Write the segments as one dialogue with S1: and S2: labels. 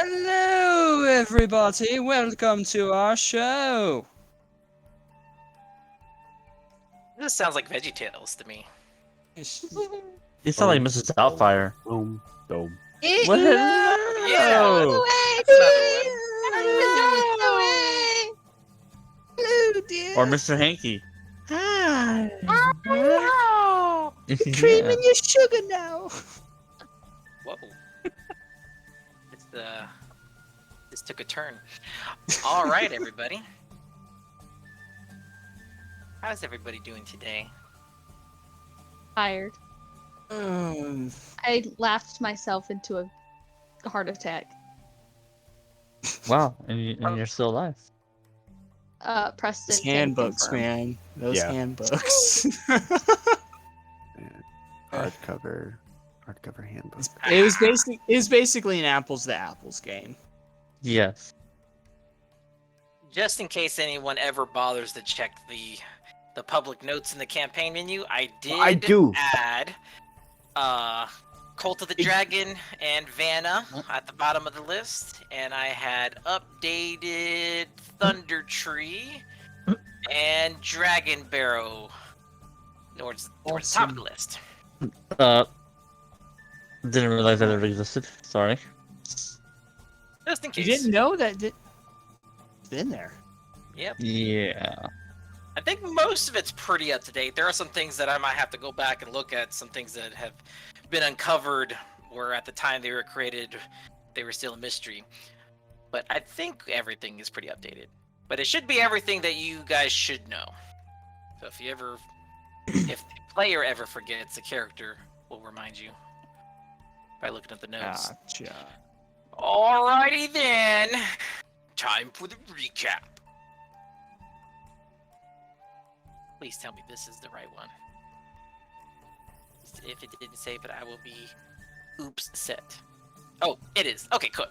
S1: Hello, everybody. Welcome to our show.
S2: This sounds like VeggieTales to me.
S3: You sound like Mrs. Doubtfire.
S4: Boom, boom.
S3: Well, hello!
S2: That's another
S1: Hello, dear.
S3: Or Mr. Hanky.
S1: Hi.
S3: Wow!
S1: Cream in your sugar now.
S2: Whoa. This took a turn. All right, everybody. How's everybody doing today?
S5: Tired. I laughed myself into a heart attack.
S3: Wow, and you're still alive.
S5: Preston.
S1: Those
S5: can
S1: handbooks,
S5: confirm.
S1: man. Those
S4: Yeah.
S1: handbooks.
S4: Hardcover handbook.
S1: It was basically an apples to apples game.
S3: Yes.
S2: Just in case anyone ever bothers to check the public notes in the campaign menu, I did add Cult of the Dragon and Vanna at the bottom of the list, and I had updated Thunder Tree and Dragon Barrow towards the top of the list.
S3: Didn't realize that it existed. Sorry.
S2: Just in
S1: You
S2: case.
S1: didn't know that it's been there.
S2: Yep.
S3: Yeah.
S2: I think most of it's pretty up to date. There are some things that I might have to go back and look at, some things that have been uncovered where at the time they were created, they were still a mystery. But I think everything is pretty updated. But it should be everything that you guys should know. So if the player ever forgets, the character will remind you by looking at the notes.
S1: Gotcha.
S2: Alrighty then. Time for the recap. Please tell me this is the right one. If it didn't say, but I will be oops set. Oh, it is. Okay, cool.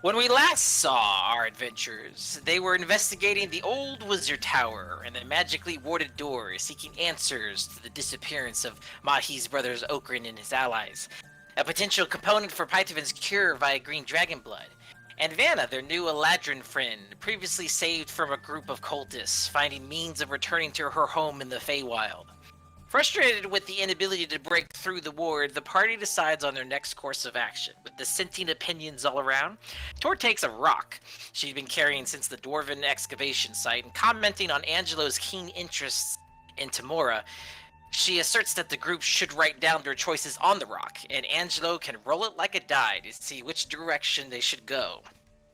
S2: When we last saw our adventurers, they were investigating the old wizard tower and the magically warded door, seeking answers to the disappearance of Mahi's brothers Okrin and his allies, a potential component for Pythavin's cure via green dragon blood, and Vanna, their new Eladrin friend, previously saved from a group of cultists, finding means of returning to her home in the Feywild. Frustrated with the inability to break through the ward, the party decides on their next course of action. With dissenting opinions all around, Tor takes a rock she'd been carrying since the Dwarven excavation site, and commenting on Angelo's keen interests in Tamora, she asserts that the group should write down their choices on the rock, and Angelo can roll it like a die to see which direction they should go.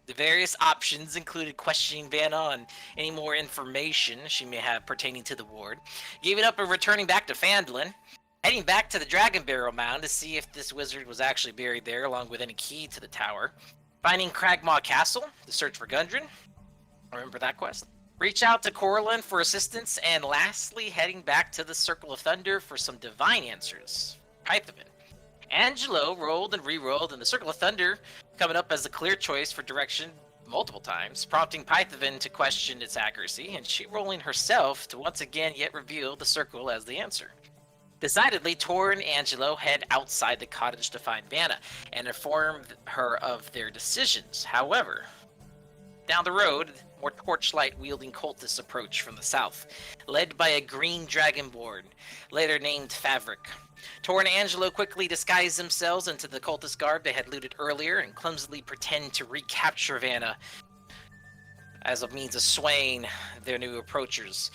S2: The various options included questioning Vanna on any more information she may have pertaining to the ward, giving up and returning back to Phandalin, heading back to the Dragon Barrow Mound to see if this wizard was actually buried there along with any key to the tower, finding Cragmaw Castle to search for Gundren. Remember that quest? Reach out to Corlin for assistance, and lastly, heading back to the Circle of Thunder for some divine answers. Pythavin. Angelo rolled and re-rolled, and the Circle of Thunder coming up as a clear choice for direction multiple times, prompting Pythavin to question its accuracy, and she rolling herself to once again yet reveal the circle as the answer. Decidedly, Tor and Angelo head outside the cottage to find Vanna and inform her of their decisions. However, down the road, more torchlight-wielding cultists approach from the south, led by a green dragonborn, later named Favrik. Tor and Angelo quickly disguise themselves into the cultist garb they had looted earlier and clumsily pretend to recapture Vanna as a means of swaying their new approachers.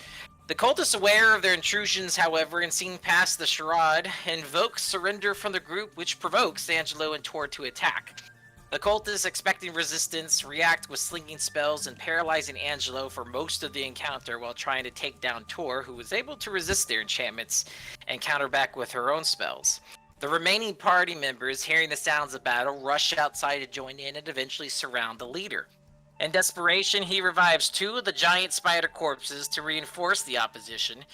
S2: The cultists, aware of their intrusions, however, and seeing past the charade, invoke surrender from the group, which provokes Angelo and Tor to attack. The cultists, expecting resistance, react with slinging spells and paralyzing Angelo for most of the encounter while trying to take down Tor, who was able to resist their enchantments and counter back with her own spells. The remaining party members, hearing the sounds of battle, rush outside to join in and eventually surround the leader. In desperation, he revives two of the giant spider corpses to reinforce the opposition,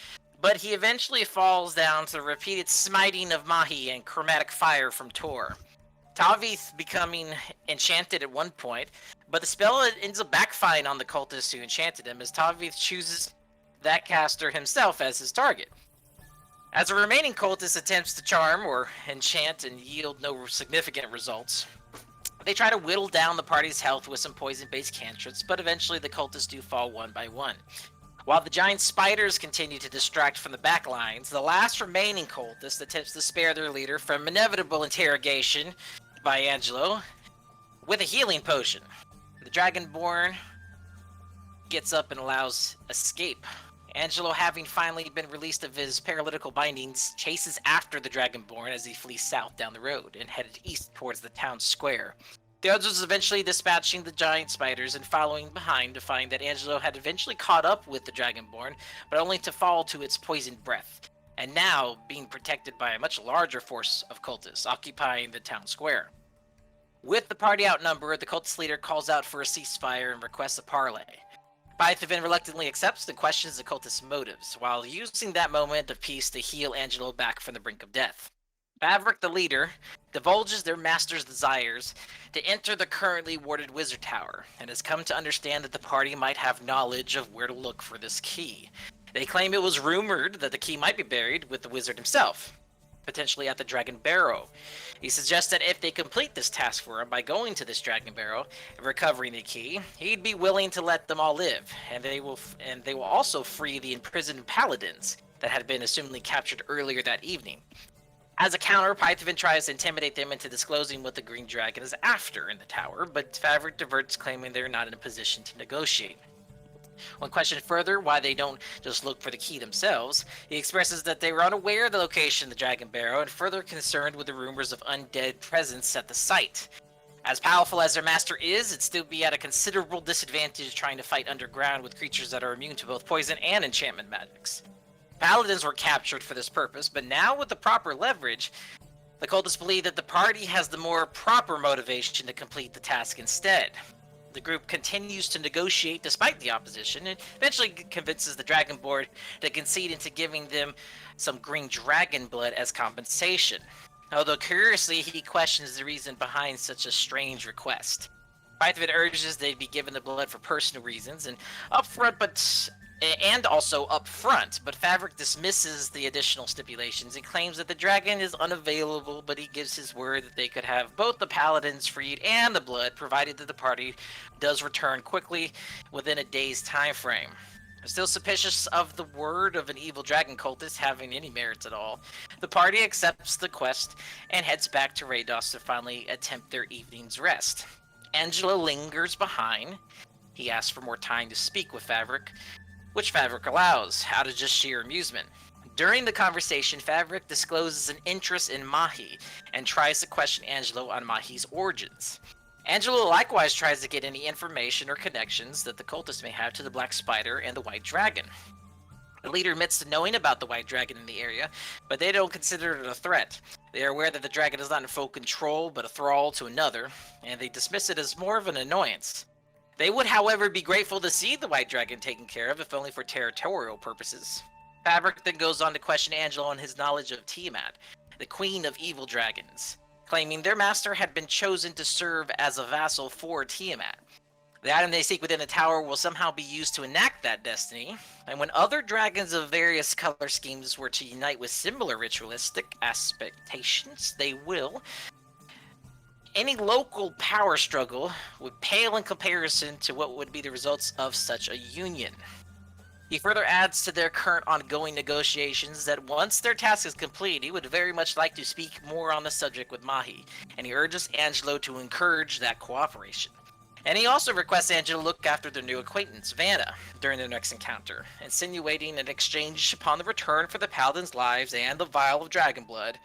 S2: but he eventually falls down to the repeated smiting of Mahi and chromatic fire from Tor. Tavith becoming enchanted at one point, but the spell ends up backfiring on the cultist who enchanted him, as Tavith chooses that caster himself as his target. As the remaining cultist attempts to charm or enchant and yield no significant results, They try to whittle down the party's health with some poison-based cantrips, but eventually the cultists do fall one by one. While the giant spiders continue to distract from the back lines, the last remaining cultist attempts to spare their leader from inevitable interrogation by Angelo with a healing potion. The Dragonborn gets up and allows escape. Angelo, having finally been released of his paralytical bindings, chases after the Dragonborn as he flees south down the road and headed east towards the town square. The others eventually dispatching the giant spiders and following behind to find that Angelo had eventually caught up with the Dragonborn, but only to fall to its poisoned breath, and now being protected by a much larger force of cultists occupying the town square. With the party outnumbered, the cultist leader calls out for a ceasefire and requests a parley. Pythavin reluctantly accepts and questions the cultist's motives, while using that moment of peace to heal Angelo back from the brink of death. Favric, the leader, divulges their master's desires to enter the currently warded wizard tower, and has come to understand that the party might have knowledge of where to look for this key. They claim it was rumored that the key might be buried with the wizard himself, potentially at the Dragon Barrow. He suggests that if they complete this task for him by going to this Dragon Barrow and recovering the key, he'd be willing to let them all live, and they will also free the imprisoned paladins that had been assumedly captured earlier that evening. As a counter, Pythavin tries to intimidate them into disclosing what the Green Dragon is after in the tower, but Favric diverts, claiming they're not in a position to negotiate. When questioned further why they don't just look for the key themselves, he expresses that they were unaware of the location of the Dragon Barrow and further concerned with the rumors of undead presence at the site. As powerful as their master is, it'd still be at a considerable disadvantage trying to fight underground with creatures that are immune to both poison and enchantment magics. Paladins were captured for this purpose, but now with the proper leverage, the cultists believe that the party has the more proper motivation to complete the task instead. The group continues to negotiate despite the opposition, and eventually convinces the Dragonborn to concede into giving them some green dragon blood as compensation. Although curiously, he questions the reason behind such a strange request. Pythavin urges they be given the blood for personal reasons and also up front, but Favric dismisses the additional stipulations and claims that the dragon is unavailable, but he gives his word that they could have both the paladins freed and the blood, provided that the party does return quickly within a day's time frame. Still suspicious of the word of an evil dragon cultist having any merits at all, the party accepts the quest and heads back to Rhaedos to finally attempt their evening's rest. Angelo lingers behind. He asks for more time to speak with Favric, which Favric allows, out of just sheer amusement. During the conversation, Favric discloses an interest in Mahi, and tries to question Angelo on Mahi's origins. Angelo likewise tries to get any information or connections that the cultists may have to the Black Spider and the White Dragon. The leader admits to knowing about the White Dragon in the area, but they don't consider it a threat. They are aware that the dragon is not in full control, but a thrall to another, and they dismiss it as more of an annoyance. They would, however, be grateful to see the White Dragon taken care of, if only for territorial purposes. Favric then goes on to question Angelo on his knowledge of Tiamat, the Queen of Evil Dragons, claiming their master had been chosen to serve as a vassal for Tiamat. The item they seek within the tower will somehow be used to enact that destiny, and when other dragons of various color schemes were to unite with similar ritualistic expectations, they will. Any local power struggle would pale in comparison to what would be the results of such a union. He further adds to their current ongoing negotiations that once their task is complete, he would very much like to speak more on the subject with Mahi, and he urges Angelo to encourage that cooperation. And he also requests Angelo look after their new acquaintance, Vanna, during their next encounter, insinuating an exchange upon the return for the paladins' lives and the vial of dragon blood,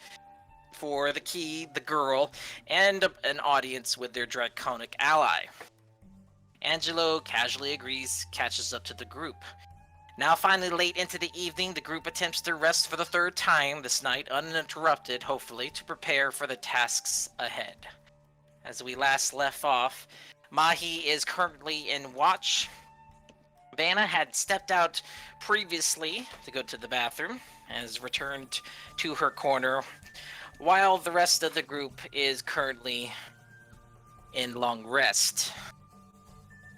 S2: for the key, the girl, and an audience with their draconic ally. Angelo casually agrees, catches up to the group. Now finally late into the evening, the group attempts to rest for the third time this night, uninterrupted, hopefully, to prepare for the tasks ahead. As we last left off, Mahi is currently in watch. Vanna had stepped out previously to go to the bathroom, and has returned to her corner, while the rest of the group is currently in long rest.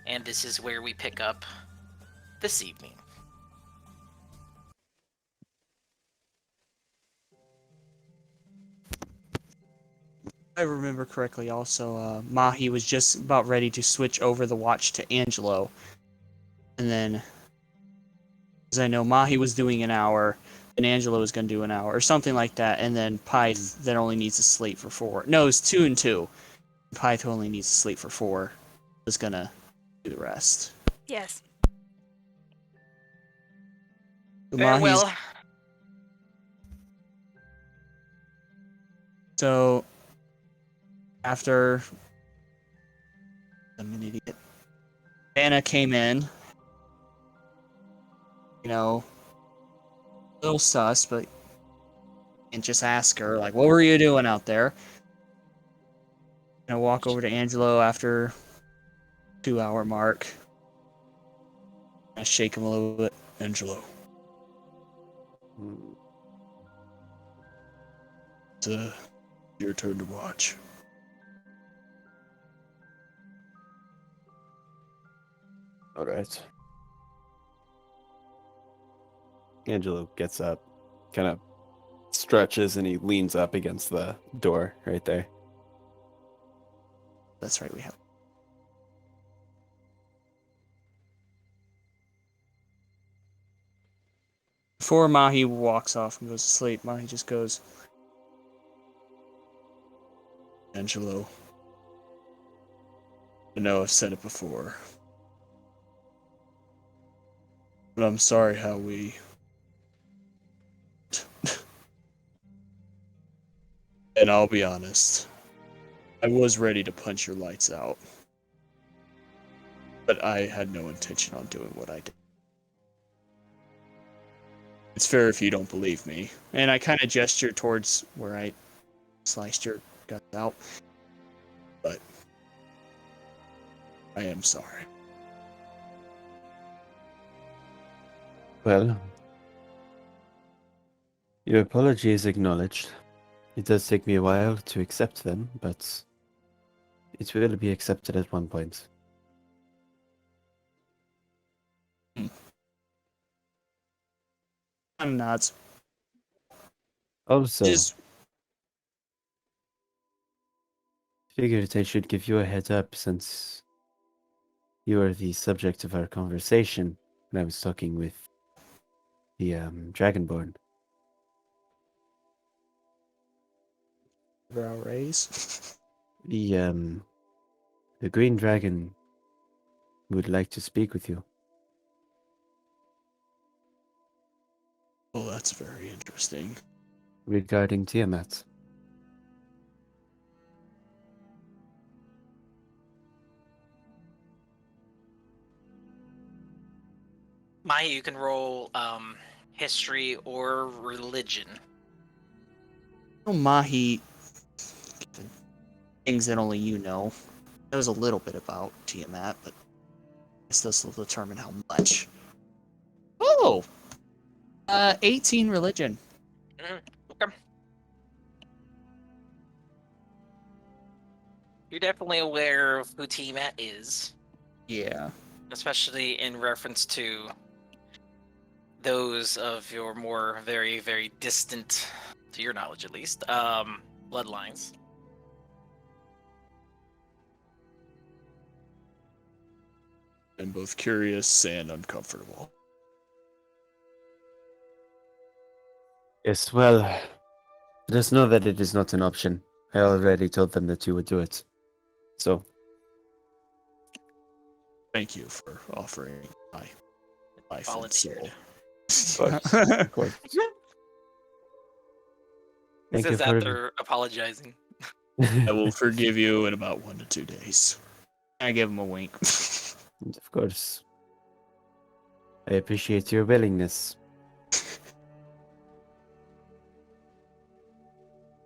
S2: And this is where we pick up this evening.
S1: I remember correctly, also, Mahi was just about ready to switch over the watch to Angelo. And then, as I know, Mahi was doing an hour, and Angelo was going to do an hour, or something like that. And then Pyth that only needs to sleep for 4. No, it's 2 and 2. Pyth who only needs to sleep for 4 is going to do the rest.
S6: Yes.
S1: So
S2: Very
S1: Mahi's-
S2: well.
S1: So, after... I'm an idiot. Anna came in. You know, a little sus, but... And just ask her, like, what were you doing out there? And I walk over to Angelo after 2-hour mark. I shake him a little bit. Angelo,
S4: Hmm.
S1: it's your turn to watch.
S4: All right. Angelo gets up, kind of stretches, and he leans up against the door right there.
S1: That's right, we have. Before Mahi walks off and goes to sleep, Mahi just goes, Angelo, I know I've said it before, but I'm sorry how we... And I'll be honest, I was ready to punch your lights out, but I had no intention on doing what I did. It's fair if you don't believe me. And I kind of gesture towards where I sliced your guts out. But I am sorry.
S4: Well, your apology is acknowledged. It does take me a while to accept them, but it will be accepted at one point.
S1: Kind of nods.
S4: Also,
S1: Just
S4: figured I should give you a heads up since you are the subject of our conversation when I was talking with the Dragonborn.
S1: brow raise.
S4: The Green Dragon would like to speak with you.
S1: Oh, that's very interesting.
S4: Regarding Tiamat.
S2: Maya, you can roll history or religion.
S1: Oh, Mahi, things that only you know. Knows a little bit about Tiamat, but this will determine how much. Oh! 18 religion.
S2: Okay. You're definitely aware of who Tiamat is,
S1: Yeah.
S2: especially in reference to those of your more very, very distant, to your knowledge at least, bloodlines.
S1: I'm both curious and uncomfortable.
S4: Yes, well, just know that it is not an option. I already told them that you would do it. So,
S1: Thank you for offering my life and
S2: Volunteered.
S1: soul.
S4: of course.
S2: He
S4: Thank you
S2: says
S4: for...
S2: after apologizing.
S1: I will forgive you in about 1 to 2 days. I give him a wink.
S4: Of course. I appreciate your willingness.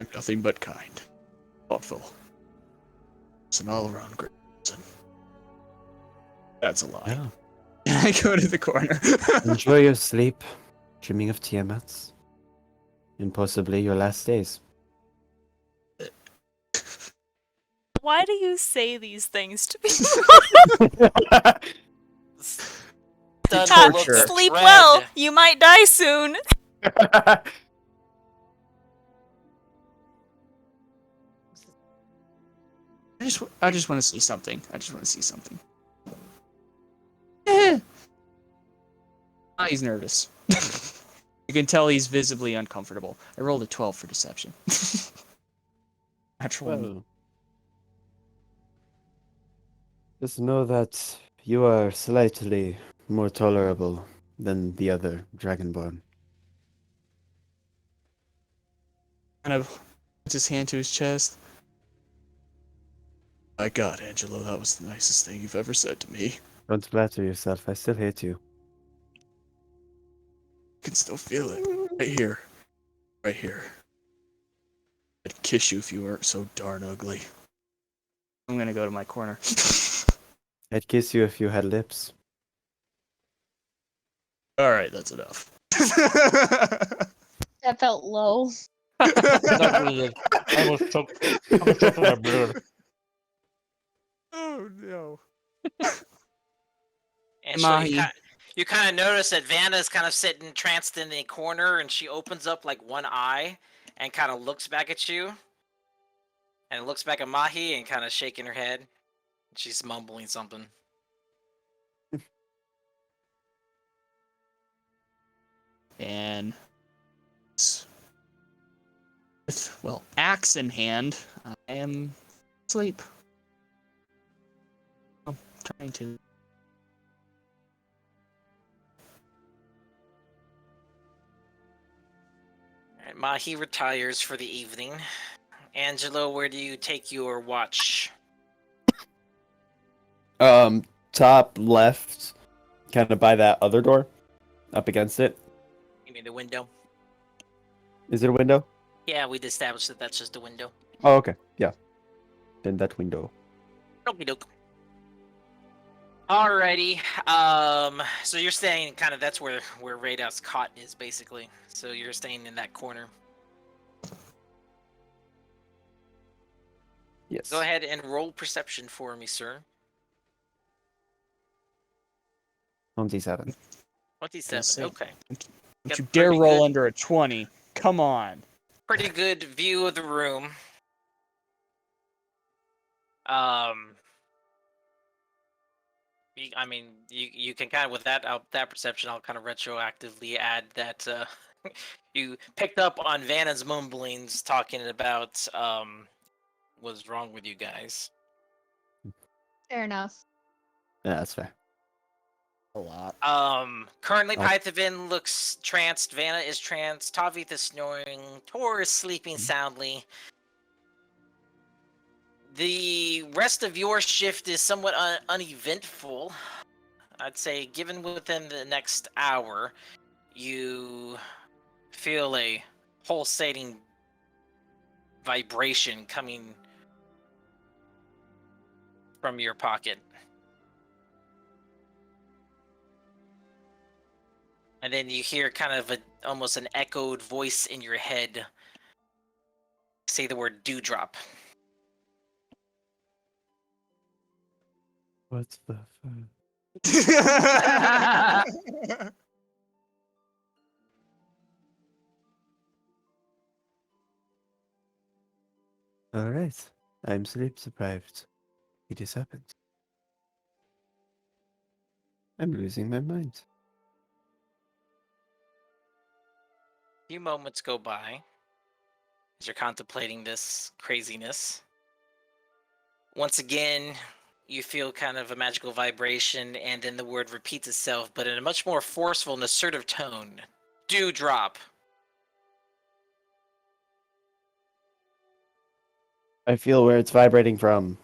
S1: I'm nothing but kind, thoughtful. It's an all-around great person. That's a lie.
S4: Yeah.
S1: I go to the corner.
S4: Enjoy your sleep, dreaming of Tiamat, and possibly your last days.
S6: Why do you say these things to people?
S2: Done
S1: Torture.
S2: looks
S6: Sleep
S2: red.
S6: well. You might die soon.
S1: I just want to see something. I just want to see something. Ah, he's nervous. You can tell he's visibly uncomfortable. I rolled a 12 for deception. Natural one.
S4: Well, just know that you are slightly more tolerable than the other Dragonborn.
S1: Kind of puts his hand to his chest. My God, Angelo, that was the nicest thing you've ever said to me.
S4: Don't flatter yourself. I still hate you.
S1: I can still feel it. Right here. Right here. I'd kiss you if you weren't so darn ugly. I'm gonna go to my corner.
S4: I'd kiss you if you had lips.
S1: Alright, that's enough.
S5: That felt low.
S3: That really did. I almost choked on my blood.
S1: Oh no.
S2: And
S1: Mahi.
S2: so you kind of notice that Vanna's kind of sitting entranced in the corner, and she opens up like one eye and kind of looks back at you, and looks back at Mahi and kind of shaking her head. She's mumbling something.
S1: And with, well, axe in hand, I am asleep. I'm trying to.
S2: Alright, Mahi retires for the evening. Angelo, where do you take your watch?
S4: Top left, kind of by that other door, up against it.
S2: You mean the window?
S4: Is it a window?
S2: Yeah, we'd established that that's just a window.
S4: Oh, okay. Yeah. In that window.
S2: Okie doke. Alrighty. So you're staying kind of that's where Radout's cot is basically. So you're staying in that corner.
S4: Yes.
S2: Go ahead and roll perception for me, sir.
S4: 27.
S2: 27.
S1: say-
S2: Okay.
S1: Don't
S2: Got
S1: you dare
S2: pretty
S1: roll
S2: good-
S1: under a 20. Come on.
S2: Pretty good view of the room. I mean, you can kind of with that perception, I'll kind of retroactively add that you picked up on Vanna's mumblings talking about what's wrong with you guys.
S5: Fair enough.
S4: Yeah, that's fair.
S1: A lot.
S2: Currently
S4: Oh.
S2: Pythavin looks tranced, Vanna is tranced, Tavith is snoring, Tor is sleeping soundly. The rest of your shift is somewhat uneventful. I'd say given within the next hour, you feel a pulsating vibration coming from your pocket. And then you hear kind of almost an echoed voice in your head say the word dewdrop.
S4: What the fuck? Alright. I'm sleep deprived. It has happened. I'm losing my mind.
S2: A few moments go by as you're contemplating this craziness. Once again, you feel kind of a magical vibration, and then the word repeats itself, but in a much more forceful and assertive tone. Dewdrop.
S4: I feel where it's vibrating from.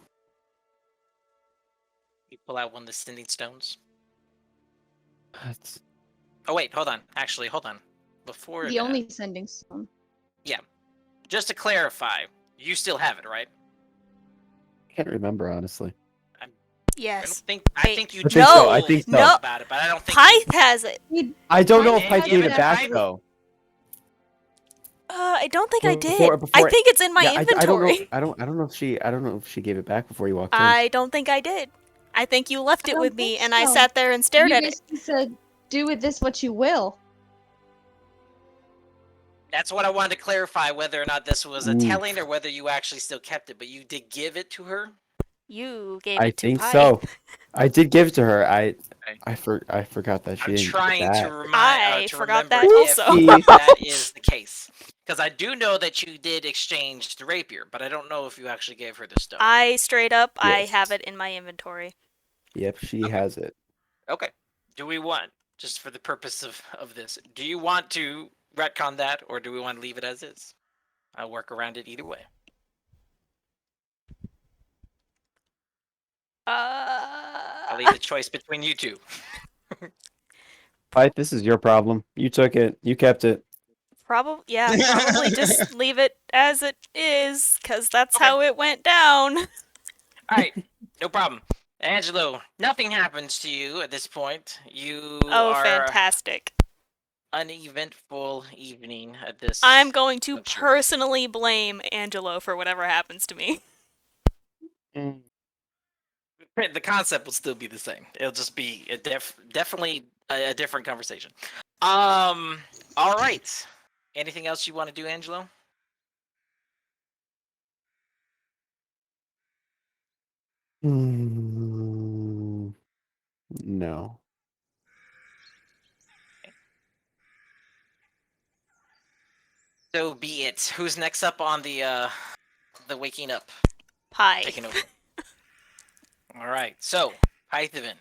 S2: You pull out one of the sending stones.
S4: What?
S2: Oh wait, hold on. Actually, hold on. Before
S5: The
S2: that,
S5: only sending stone.
S2: just to clarify, you still have it, right?
S4: I can't remember, honestly.
S2: I
S6: Yes.
S2: think you
S4: I
S2: do
S4: think
S6: so,
S2: know
S6: I
S4: think so.
S6: No.
S2: about it, but I don't think
S6: Pyth has it.
S4: I don't know if
S2: Python
S4: I gave it
S2: gave
S4: back,
S2: it-
S4: though.
S6: I don't think I did.
S4: Before-
S6: I think it's in my
S4: Yeah,
S6: inventory.
S4: I don't know if she gave it back before you walked in.
S6: I don't think I did. I think you left
S5: I
S6: it
S5: don't
S6: with me,
S5: think
S6: and I
S5: so.
S6: sat there and stared
S5: You
S6: at it.
S5: just said, "Do with this what you will."
S2: That's what I wanted to clarify, whether or not this was a
S4: Oof.
S2: telling or whether you actually still kept it. But you did give it to her.
S6: You gave
S4: I
S6: it to
S4: think
S6: Pi.
S4: so. I did give it to her. I forgot that she
S2: I'm
S4: didn't
S2: trying
S4: get
S2: to
S4: that.
S2: remind
S6: I
S2: to
S6: forgot
S2: remember
S6: that
S2: if
S6: also.
S2: that is the case, because I do know that you did exchange the rapier, but I don't know if you actually gave her the stone.
S6: I straight up, I
S4: Yes.
S6: have it in my inventory.
S4: Yep, she
S2: Okay.
S4: has it.
S2: Okay. Do we want, just for the purpose of this, do you want to retcon that, or do we want to leave it as is? I'll work around it either way. I'll leave the choice between you two.
S4: Fight, this is your problem. You took it. You kept it.
S6: Probably just leave it as it is, because that's
S2: Okay.
S6: how it went down.
S2: All right, no problem. Angelo, nothing happens to you at this point. You
S6: Oh,
S2: are
S6: fantastic.
S2: uneventful evening at this.
S6: I'm going to
S2: juncture.
S6: personally blame Angelo for whatever happens to me.
S2: The concept will still be the same. It'll just be definitely a different conversation. All right. Anything else you want to do, Angelo?
S4: No.
S2: So be it. Who's next up on the waking up?
S6: Pi.
S2: Taking over. All right. So, Pythavin,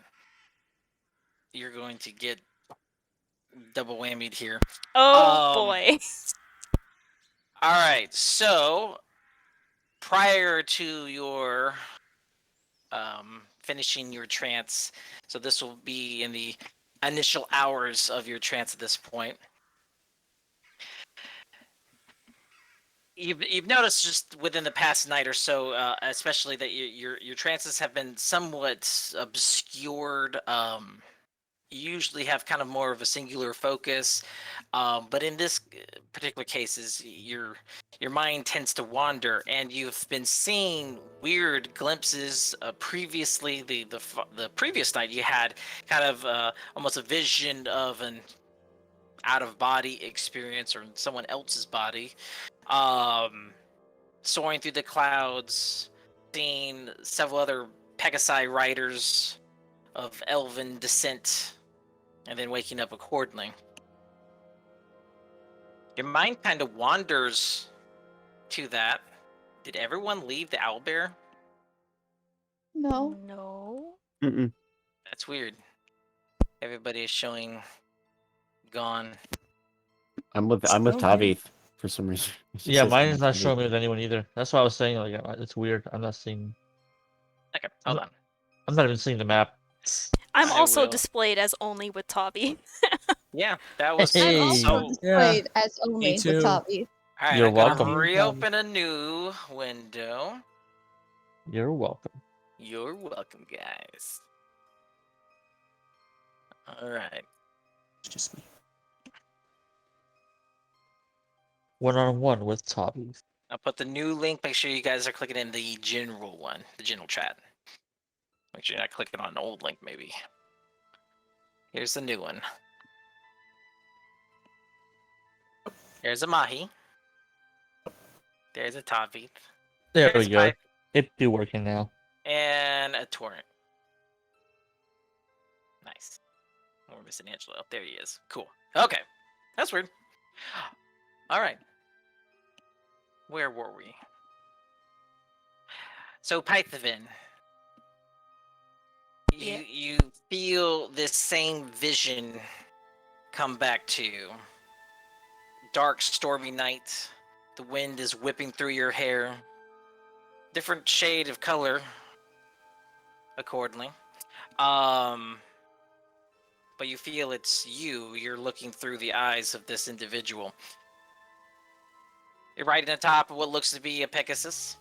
S2: you're going to get double whammied here.
S6: Oh boy.
S2: All right. So, prior to your finishing your trance, so this will be in the initial hours of your trance at this point. You've noticed just within the past night or so, especially that your trances have been somewhat obscured. You usually have kind of more of a singular focus, but in this particular cases, your mind tends to wander, and you've been seeing weird glimpses. Previously, the previous night, you had kind of almost a vision of an out of body experience or in someone else's body. Soaring through the clouds, seeing several other Pegasi riders of elven descent, and then waking up accordingly. Your mind kind of wanders to that. Did everyone leave the owlbear?
S5: No.
S6: No.
S4: Mm-mm.
S2: That's weird. Everybody is showing gone.
S4: I'm with Tavi for some reason. She
S3: Yeah,
S4: says
S3: mine
S4: I'm
S3: is
S4: with
S3: not
S4: Tavi.
S3: showing me with anyone either. That's why I was saying, like, it's weird. I'm not seeing.
S2: Okay, hold on.
S3: I'm not even seeing the map.
S6: I'm
S2: I
S6: also
S2: will.
S6: displayed as only with Tabi.
S2: Yeah, that was
S5: I'm
S3: Hey,
S5: also
S2: so.
S5: displayed as only with
S1: too.
S5: Tavi.
S2: All right,
S3: You're
S2: I'm gonna
S3: welcome.
S2: reopen a new window.
S3: You're welcome.
S2: You're welcome, guys. All right.
S1: It's just me.
S3: One-on-one with Tabi.
S2: I'll put the new link. Make sure you guys are clicking in the general one, the general chat. Make sure you're not clicking on an old link, maybe. Here's the new one. There's a Mahi. There's a Tavi.
S3: There
S2: There's
S3: we
S2: a
S3: go.
S2: Pipe.
S3: It be working now.
S2: And a Torrent. Nice. We're missing Angelo. There he is. Cool. Okay. That's weird. All right. Where were we? So, Pythavin.
S6: Yeah.
S2: You feel this same vision come back to you. Dark, stormy night. The wind is whipping through your hair. Different shade of color, accordingly. But you feel it's you. You're looking through the eyes of this individual. You're right on the top of what looks to be a Pegasus.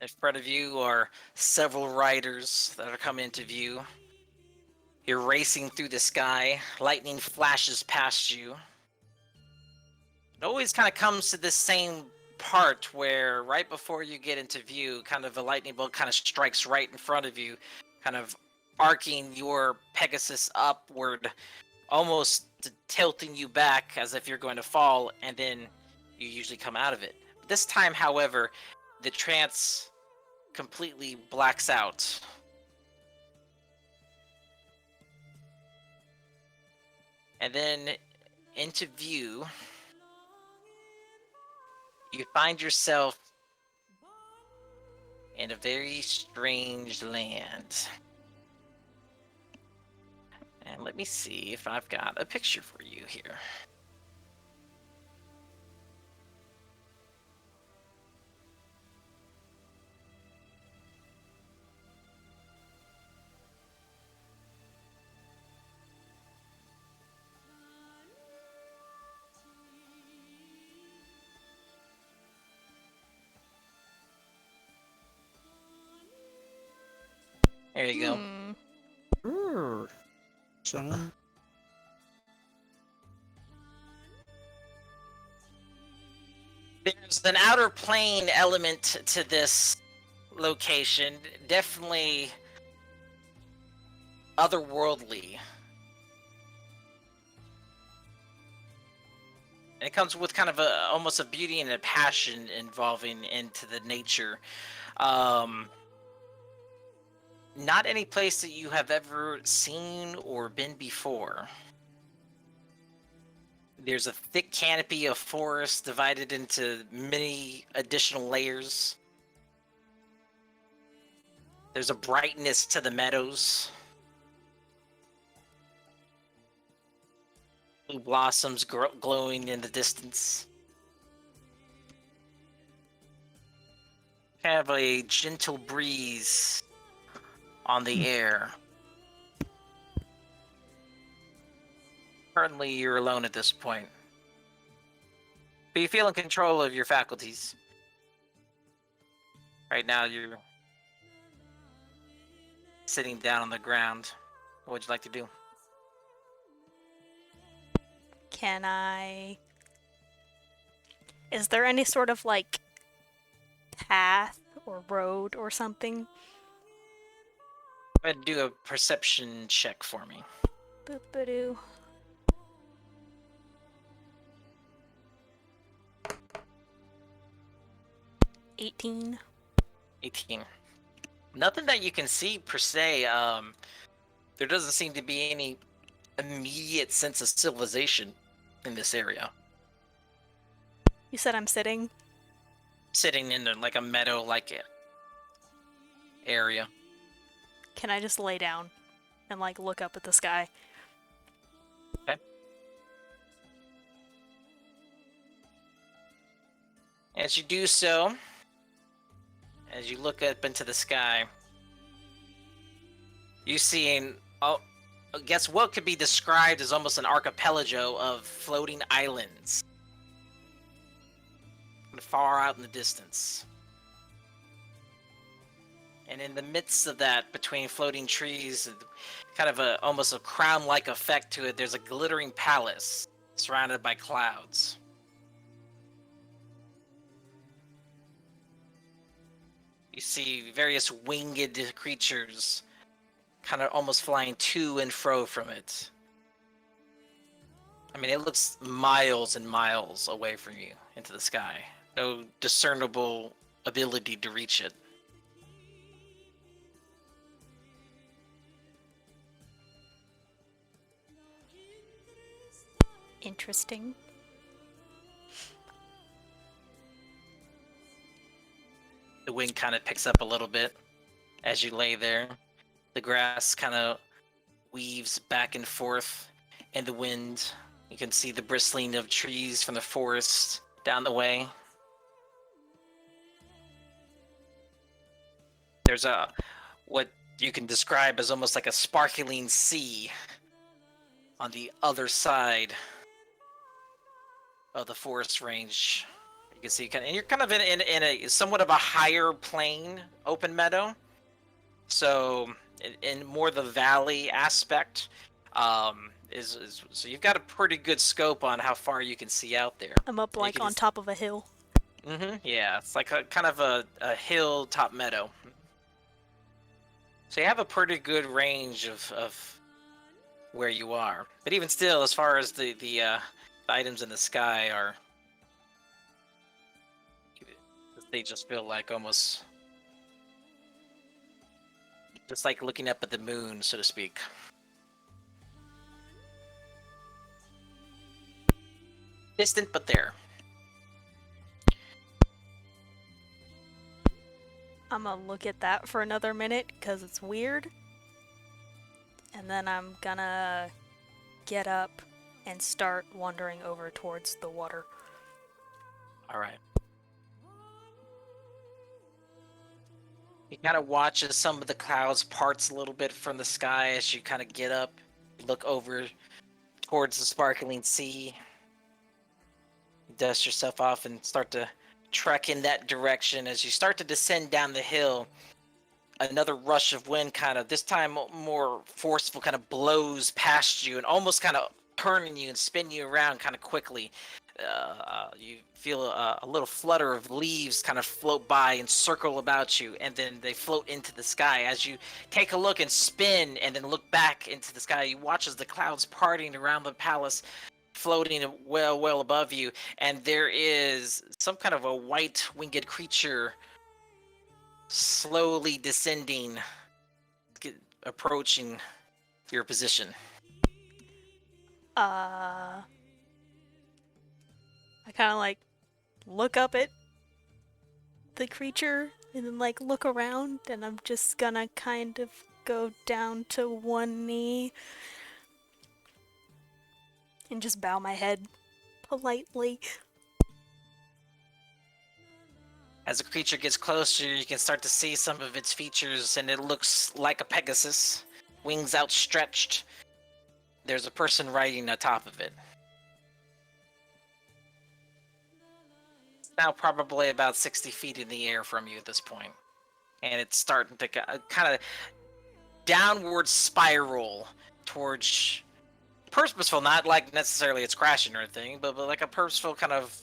S2: In front of you are several riders that are coming into view. You're racing through the sky. Lightning flashes past you. It always kind of comes to this same part where right before you get into view, kind of a lightning bolt kind of strikes right in front of you, kind of arcing your Pegasus upward, almost tilting you back as if you're going to fall, and then you usually come out of it. But This time, however, the trance completely blacks out. And then into view, you find yourself in a very strange land. And let me see if I've got a picture for you here. There you go.
S1: So,
S2: There's an outer plane element to this location, definitely otherworldly. And it comes with kind of almost a beauty and a passion involving into the nature. Not any place that you have ever seen or been before. There's a thick canopy of forest divided into many additional layers. There's a brightness to the meadows. Blue blossoms glowing in the distance. Kind of a gentle breeze on the air. Currently, you're alone at this point. But you feel in control of your faculties. Right now, you're sitting down on the ground. What would you like to do?
S6: Can I... Is there any sort of, like, path or road or something?
S2: Go ahead and do a perception check for me.
S6: Boop-a-doo. 18.
S2: 18. Nothing that you can see per se. There doesn't seem to be any immediate sense of civilization in this area.
S6: You said I'm sitting?
S2: Sitting in like a meadow-like area.
S6: Can I just lay down and, like, look up at the sky?
S2: Okay. As you do so, as you look up into the sky, you see I guess what could be described as almost an archipelago of floating islands far out in the distance. And in the midst of that, between floating trees and kind of almost a crown-like effect to it, there's a glittering palace surrounded by clouds. You see various winged creatures kind of almost flying to and fro from it. I mean, it looks miles and miles away from you into the sky. No discernible ability to reach it.
S6: Interesting.
S2: The wind kind of picks up a little bit as you lay there. The grass kind of weaves back and forth in the wind. You can see the bristling of trees from the forest down the way. There's what you can describe as almost like a sparkling sea on the other side of the forest range. You can see, and you're kind of in a somewhat of a higher plane, open meadow. So in more the valley aspect, so you've got a pretty good scope on how far you can see out there.
S6: I'm up, like, on top of a hill.
S2: Mm-hmm. Yeah, it's like a kind of a hill top meadow. So you have a pretty good range of where you are. But even still, as far as the items in the sky are, They just feel like almost just like looking up at the moon, so to speak. Distant, but there.
S6: I'm gonna look at that for another minute because it's weird. And then I'm gonna get up and start wandering over towards the water.
S2: All right. You kind of watch as some of the clouds parts a little bit from the sky as you kind of get up, look over towards the sparkling sea, dust yourself off, and start to trek in that direction. As you start to descend down the hill, another rush of wind, kind of this time more forceful, kind of blows past you and almost kind of turning you and spinning you around kind of quickly. You feel a little flutter of leaves kind of float by and circle about you, and then they float into the sky. As you take a look and spin and then look back into the sky, you watch as the clouds parting around the palace, floating well above you, and there is some kind of a white winged creature slowly descending, approaching your position.
S6: I kind of like look up at the creature and then like look around, and I'm just gonna kind of go down to one knee and just bow my head politely.
S2: As the creature gets closer, you can start to see some of its features, and it looks like a Pegasus, wings outstretched. There's a person riding atop of it. It's now probably about 60 feet in the air from you at this point, and it's starting to kind of downward spiral towards purposeful, not like necessarily it's crashing or anything, but like a purposeful kind of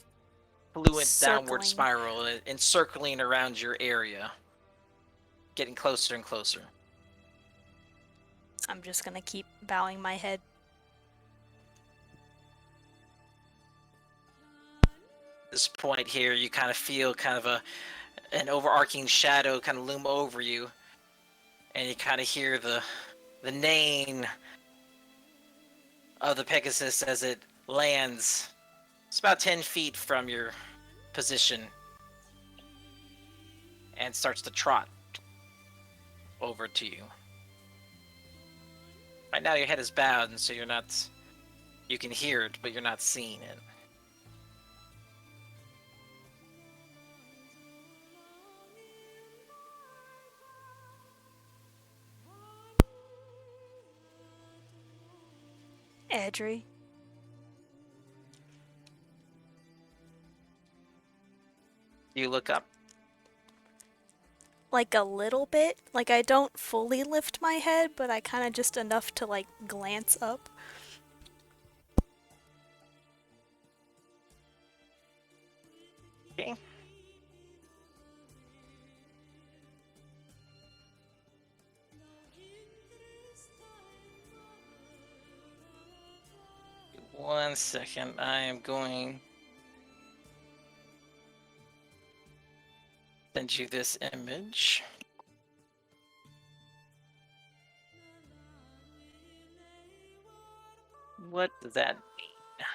S2: fluent downward
S6: Circling.
S2: spiral, encircling around your area, getting closer and closer.
S6: I'm just gonna keep bowing my head.
S2: This point here, you kind of feel kind of an overarching shadow kind of loom over you, and you kind of hear the neighing of the Pegasus as it lands. It's about 10 feet from your position and starts to trot over to you. Right now your head is bowed, and so you can hear it, but you're not seeing it.
S6: Edry.
S2: You look up.
S6: Like a little bit. Like I don't fully lift my head, but I kind of just enough to like glance up.
S2: Okay. One second, I am going to send you this image. What does that mean?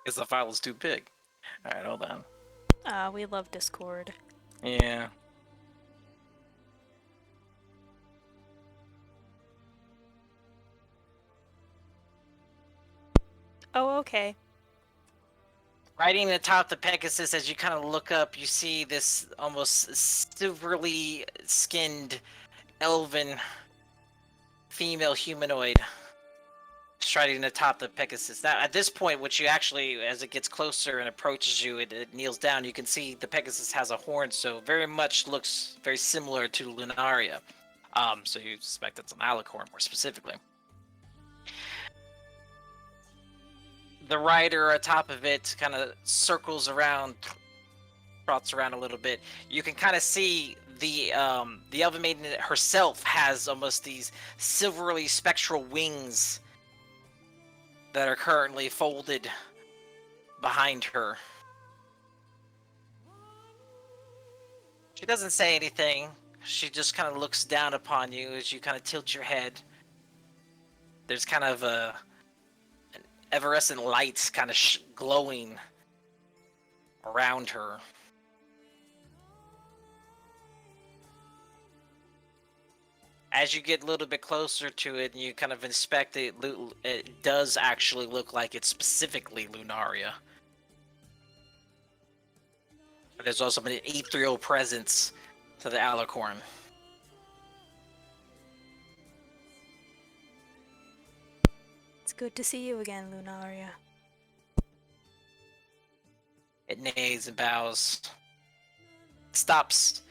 S2: Because the file is too big. Alright, hold on.
S6: We love Discord.
S2: Yeah.
S6: Oh, okay.
S2: Riding atop the Pegasus, as you kind of look up, you see this almost silverly skinned elven female humanoid striding atop the Pegasus. Now, at this point, which you actually, as it gets closer and approaches you, it kneels down. You can see the Pegasus has a horn, so very much looks very similar to Lunaria. So you suspect it's an alicorn, more specifically. The rider atop of it kind of circles around, trots around a little bit. You can kind of see the Elven Maiden herself has almost these silvery spectral wings that are currently folded behind her. She doesn't say anything. She just kind of looks down upon you as you kind of tilt your head. There's kind of an evanescent light kind of glowing around her. As you get a little bit closer to it and you kind of inspect it, it does actually look like it's specifically Lunaria. But there's also an ethereal presence to the alicorn.
S6: It's good to see you again, Lunaria.
S2: It neighs and bows, stops,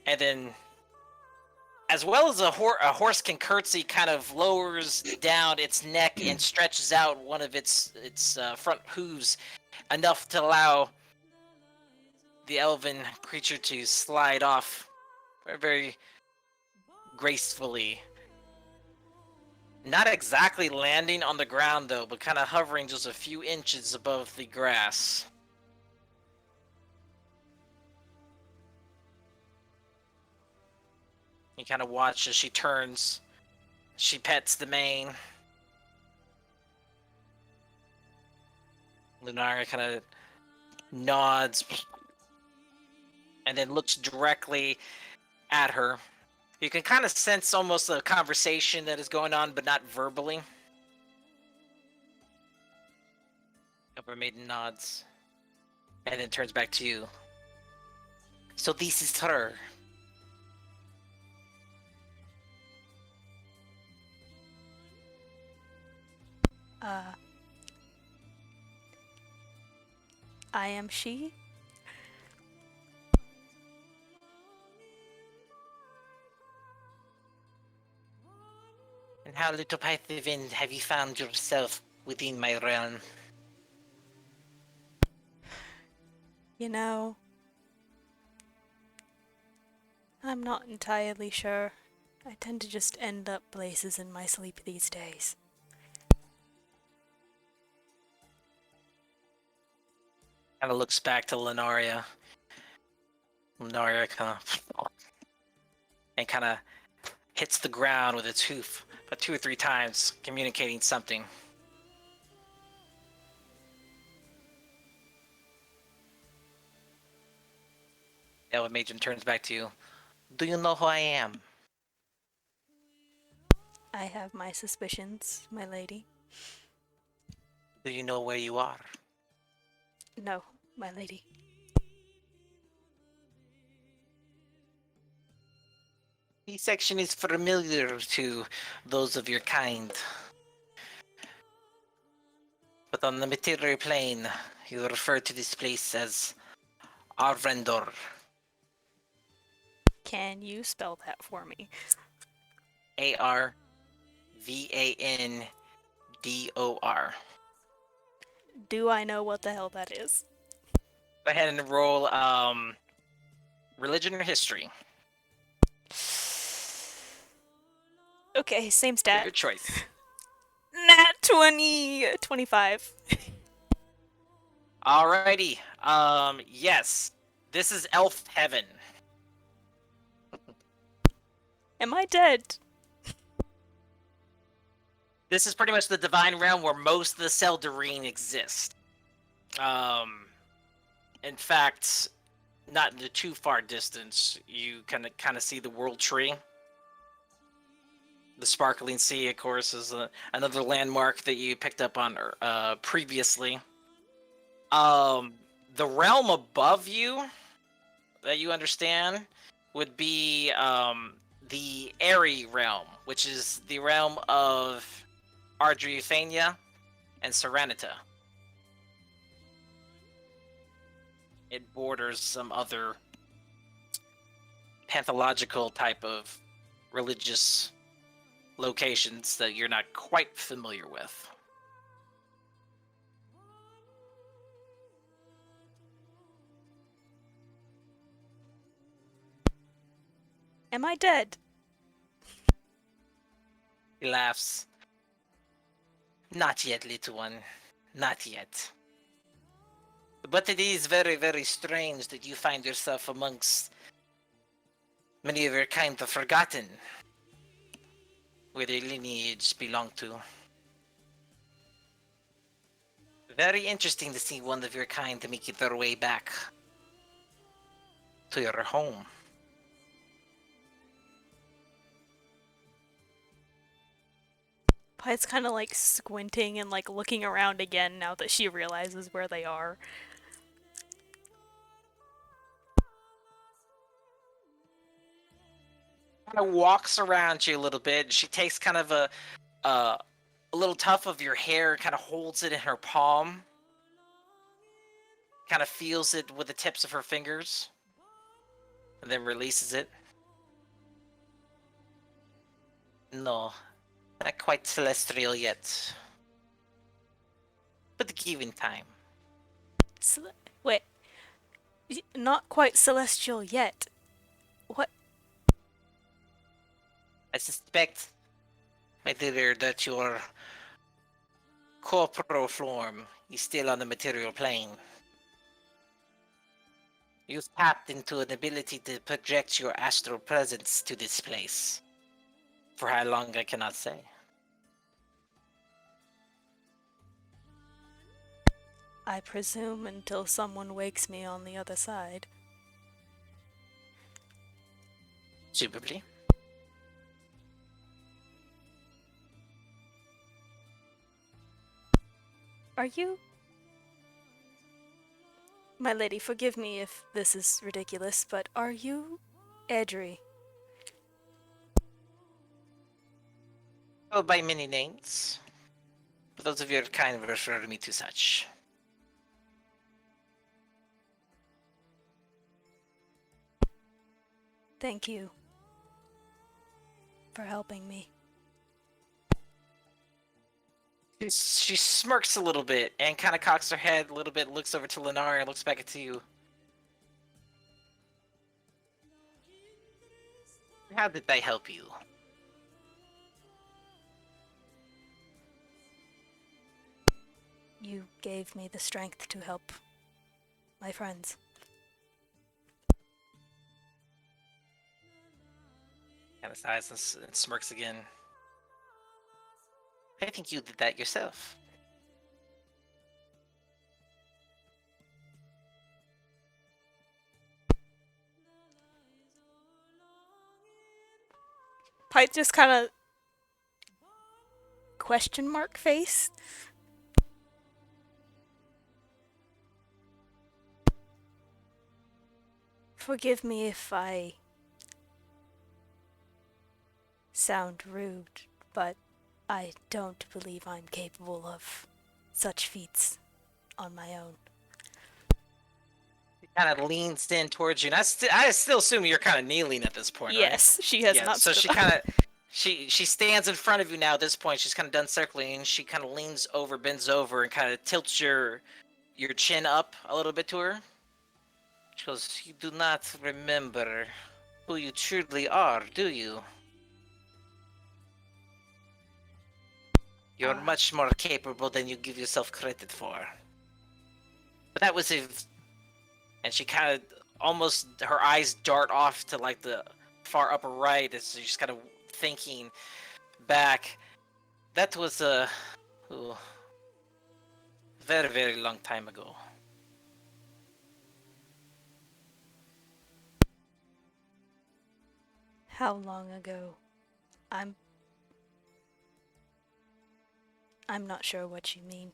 S2: and then, as well as a horse can curtsy, kind of lowers down its neck and stretches out one of its front hooves enough to allow the elven creature to slide off very gracefully. Not exactly landing on the ground though, but kind of hovering just a few inches above the grass. You kind of watch as she turns. She pets the mane. Lunaria kind of nods and then looks directly at her. You can kind of sense almost a conversation that is going on, but not verbally. Upper Maiden nods and then turns back to you. So this is her.
S6: I am she.
S2: And how, little Pythavin, have you found yourself within my realm?
S6: You know, I'm not entirely sure. I tend to just end up places in my sleep these days.
S2: Kind of looks back to Lunaria. Lunaria kind of hits the ground with its hoof about 2 or 3 times, communicating something. Elven Maiden turns back to you. Do you know who I am?
S6: I have my suspicions, my lady.
S2: Do you know where you are?
S6: No, my lady.
S2: This section is familiar to those of your kind. But on the material plane, you refer to this place as Arvendor.
S6: Can you spell that for me?
S2: Arvandor.
S6: Do I know what the hell that is?
S2: Go ahead and roll religion or history.
S6: Okay, same
S2: Your
S6: stat.
S2: choice.
S6: Nat 20, 25.
S2: Alrighty. Yes. This is Elf Heaven.
S6: Am I dead?
S2: This is pretty much the divine realm where most of the Seldarine exist. In fact, not in the too far distance, you kind of see the world tree. The sparkling sea, of course, is another landmark that you picked up on previously. The realm above you that you understand would be the Airy realm, which is the realm of Ardriuthania and Serenita. It borders some other pathological type of religious locations that you're not quite familiar with.
S6: Am I dead?
S2: He laughs. Not yet, little one. Not yet. But it is very, very strange that you find yourself amongst many of your kind of forgotten, where their lineage belong to. Very interesting to see one of your kind to make their way back to your home.
S6: Py's kind of like squinting and like looking around again now that she realizes where they are.
S2: Kind of walks around you a little bit. She takes kind of a little tuft of your hair, kind of holds it in her palm, kind of feels it with the tips of her fingers, and then releases it. No, not quite celestial yet, but given time.
S6: Wait, not quite celestial yet. What?
S2: I suspect, my dear, that your corporal form is still on the material plane. You've tapped into an ability to project your astral presence to this place. For how long, I cannot say.
S6: I presume until someone wakes me on the other side.
S2: Presumably.
S6: Are you? My lady, forgive me if this is ridiculous, but are you Edry?
S2: Oh, by many names. But those of your kind refer to me to such.
S6: Thank you for helping me.
S2: She smirks a little bit and kind of cocks her head a little bit, looks over to Lenara and looks back at you. How did I help you?
S6: You gave me the strength to help my friends.
S2: Kind of sighs and smirks again. I think you did that yourself.
S6: Pite just kind of question mark face. Forgive me if I sound rude, but I don't believe I'm capable of such feats on my own.
S2: He kind of leans in towards you, and I still assume you're kind of kneeling at this point, right?
S6: Yes, she has
S2: Yeah,
S6: not
S2: so
S6: stood
S2: she
S6: up.
S2: kind of she stands in front of you now at this point. She's kind of done circling, and she kind of leans over, bends over, and kind of tilts your chin up a little bit to her. She goes, "You do not remember who you truly are, do you? You're much more capable than you give yourself credit for." But that was if, and she kind of almost, her eyes dart off to like the far upper right as she's kind of thinking back. That was a very, very long time ago.
S6: How long ago? I'm not sure what you mean.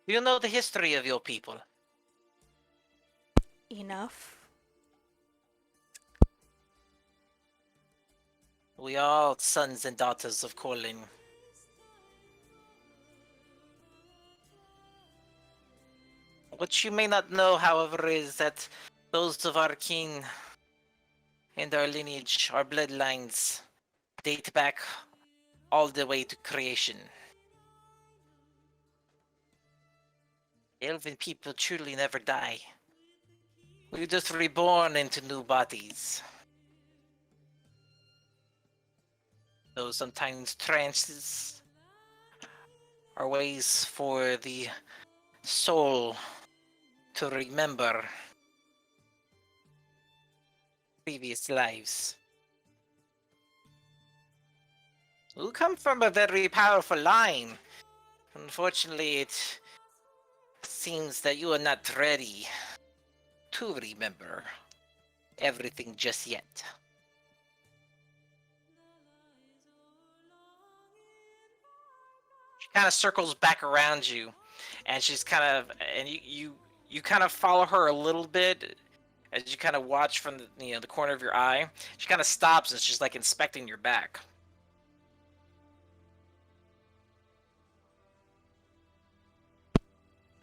S2: Do you know the history of your people?
S6: Enough?
S2: We are all sons and daughters of Colin. What you may not know, however, is that those of our kin and our lineage, our bloodlines, date back all the way to creation. Elven people truly never die. We're just reborn into new bodies. Though sometimes trances are ways for the soul to remember previous lives. You come from a very powerful line. Unfortunately, it seems that you are not ready to remember everything just yet. She kind of circles back around you, and she's kind of, and you kind of follow her a little bit as you kind of watch from the corner of your eye. She kind of stops and she's like inspecting your back.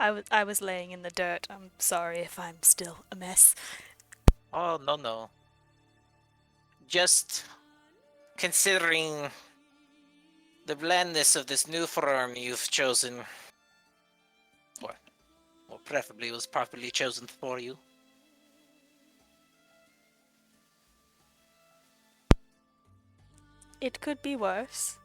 S6: I was laying in the dirt. I'm sorry if I'm still a mess.
S2: Oh, no, no. Just considering the blandness of this new form you've chosen, or preferably was properly chosen for you.
S6: It could be worse.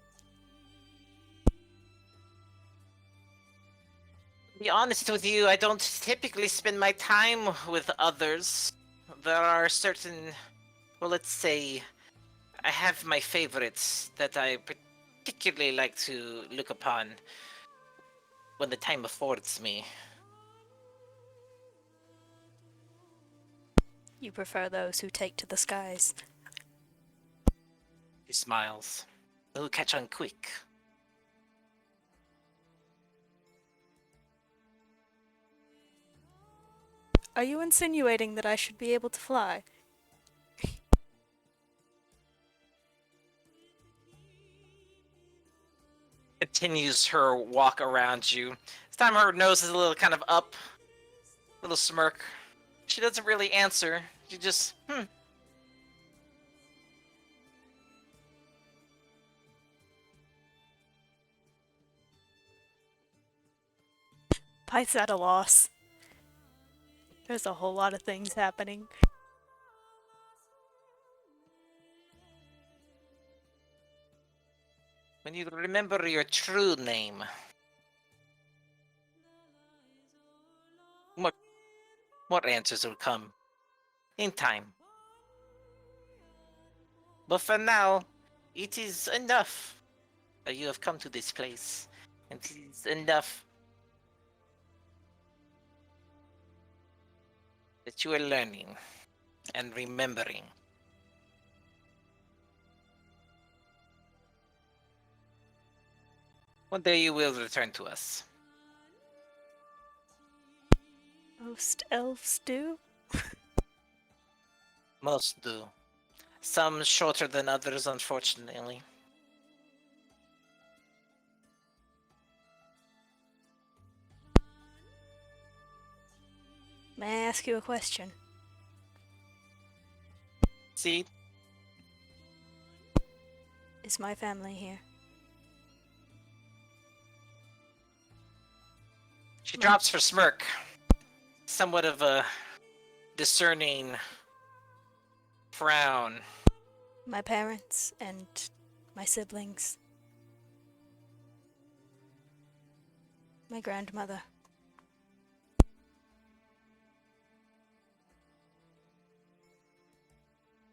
S2: To be honest with you, I don't typically spend my time with others. There are certain, well, let's say, I have my favorites that I particularly like to look upon when the time affords me.
S6: You prefer those who take to the skies.
S2: He smiles. They'll catch on quick.
S6: Are you insinuating that I should be able to fly?
S2: Continues her walk around you. This time her nose is a little kind of up, a little smirk. She doesn't really answer. She just,
S6: Pyth's at a loss. There's a whole lot of things happening.
S2: When you remember your true name, more answers will come in time. But for now, it is enough that you have come to this place. And it is enough that you are learning and remembering. One day you will return to us.
S6: Most elves do?
S2: Most do. Some shorter than others, unfortunately.
S6: May I ask you a question?
S2: See,
S6: Is my family here?
S2: she drops her smirk. Somewhat of a discerning frown.
S6: My parents and my siblings. My grandmother.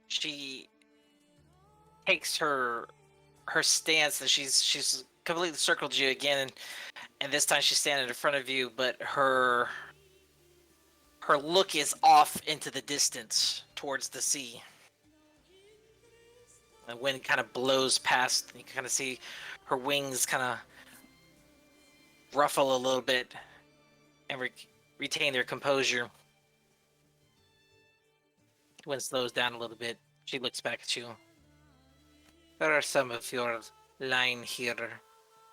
S2: She takes her stance, and she's completely circled you again, and this time she's standing in front of you, but her look is off into the distance towards the sea. The wind kind of blows past, and you can kind of see her wings kind of ruffle a little bit and retain their composure. Wind slows down a little bit. She looks back at you. There are some of your line here,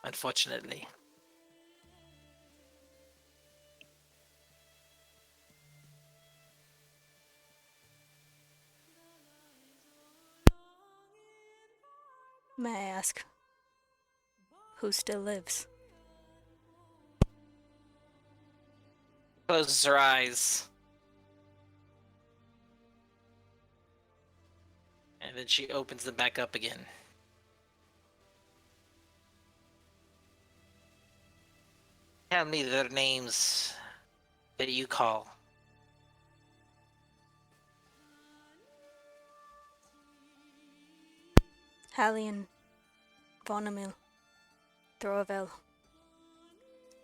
S2: unfortunately.
S6: May I ask who still lives?
S2: Closes her eyes. And then she opens them back up again. Tell me their names that you call.
S6: Hallian, Vonamil, Throvel.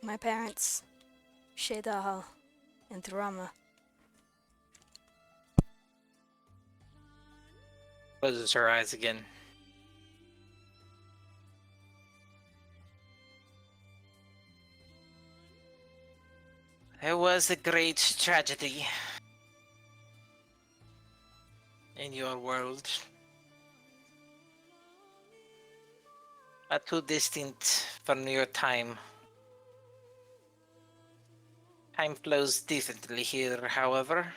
S6: My parents, Shedahal and Thrama.
S2: Closes her eyes again. There was a great tragedy in your world. Not too distant from your time. Time flows differently here, however.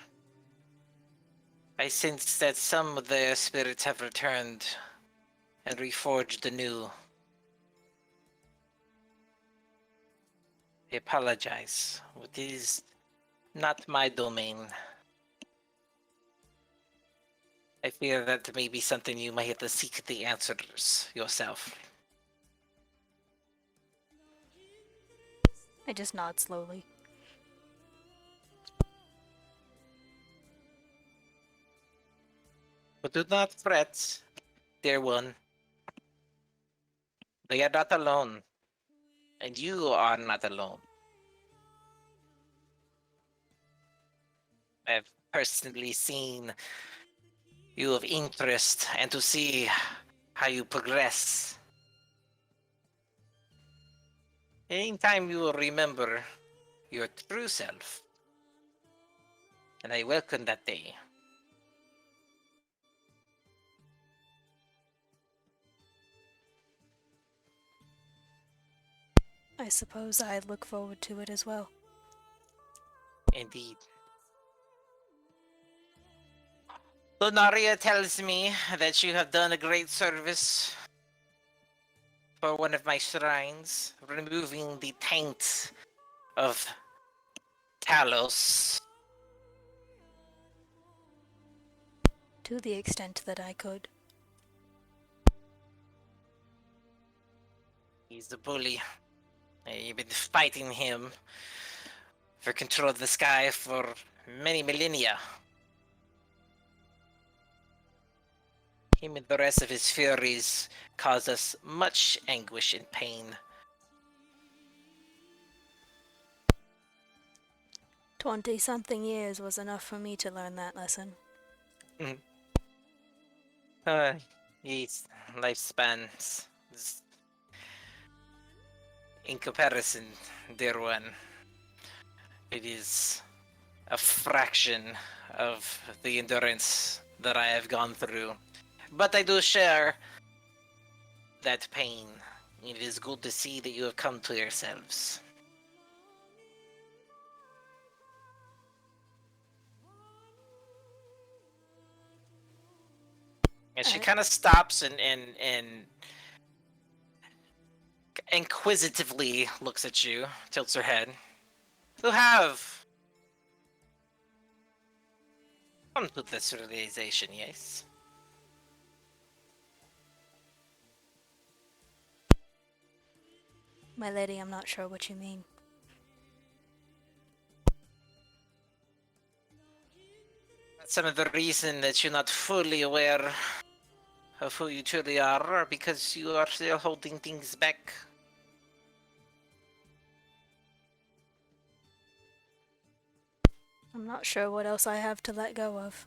S2: I sense that some of their spirits have returned and reforged anew. I apologize. It is not my domain. I fear that may be something you might have to seek the answers yourself.
S6: I just nod slowly.
S2: But do not fret, dear one. They are not alone. And you are not alone. I've personally seen you of interest and to see how you progress. In time you will remember your true self. And I welcome that day.
S6: I suppose I look forward to it as well.
S2: Indeed. Lunaria tells me that you have done a great service for one of my shrines, removing the taint of Talos.
S6: To the extent that I could.
S2: He's a bully. You've been fighting him for control of the sky for many millennia. Him and the rest of his furies cause us much anguish and pain.
S6: 20-something years was enough for me to learn that lesson.
S2: His lifespans, in comparison, dear one, it is a fraction of the endurance that I have gone through. But I do share that pain. It is good to see that you have come to yourselves. And she kind of stops and inquisitively looks at you, tilts her head. You have come to this realization, yes?
S6: My lady, I'm not sure what you mean.
S2: Some of the reason that you're not fully aware of who you truly are because you are still holding things back.
S6: I'm not sure what else I have to let go of.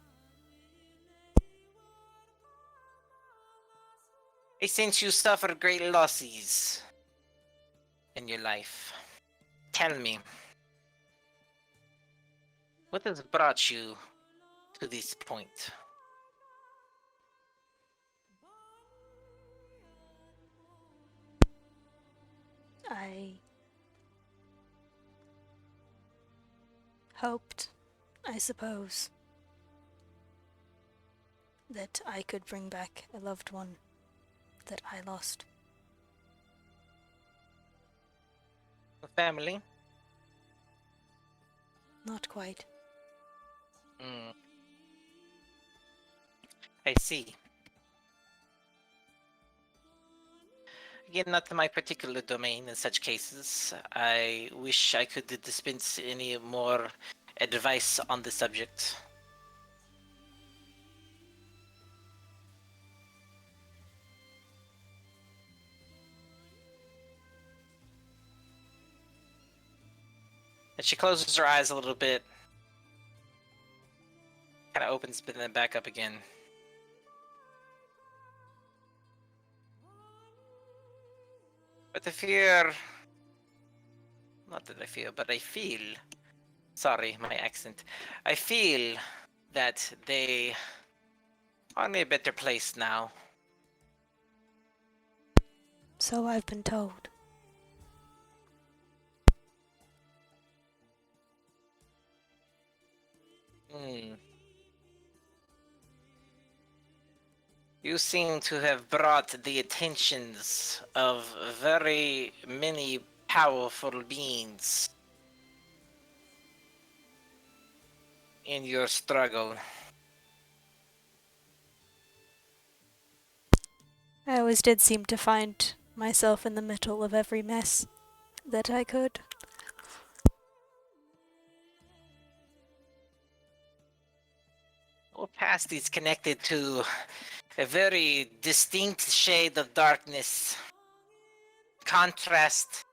S2: Since you suffered great losses in your life, tell me, what has brought you to this point?
S6: I hoped, I suppose, that I could bring back a loved one that I lost.
S2: A family?
S6: Not quite.
S2: I see. Again, not my particular domain in such cases. I wish I could dispense any more advice on the subject. And she closes her eyes a little bit. Kind of opens, but then back up again. But I fear... Not that I fear, but I feel... Sorry, my accent. I feel that they are in a better place now.
S6: So I've been told.
S2: You seem to have brought the attentions of very many powerful beings in your struggle.
S6: I always did seem to find myself in the middle of every mess that I could.
S2: Your past is connected to a very distinct shade of darkness, contrast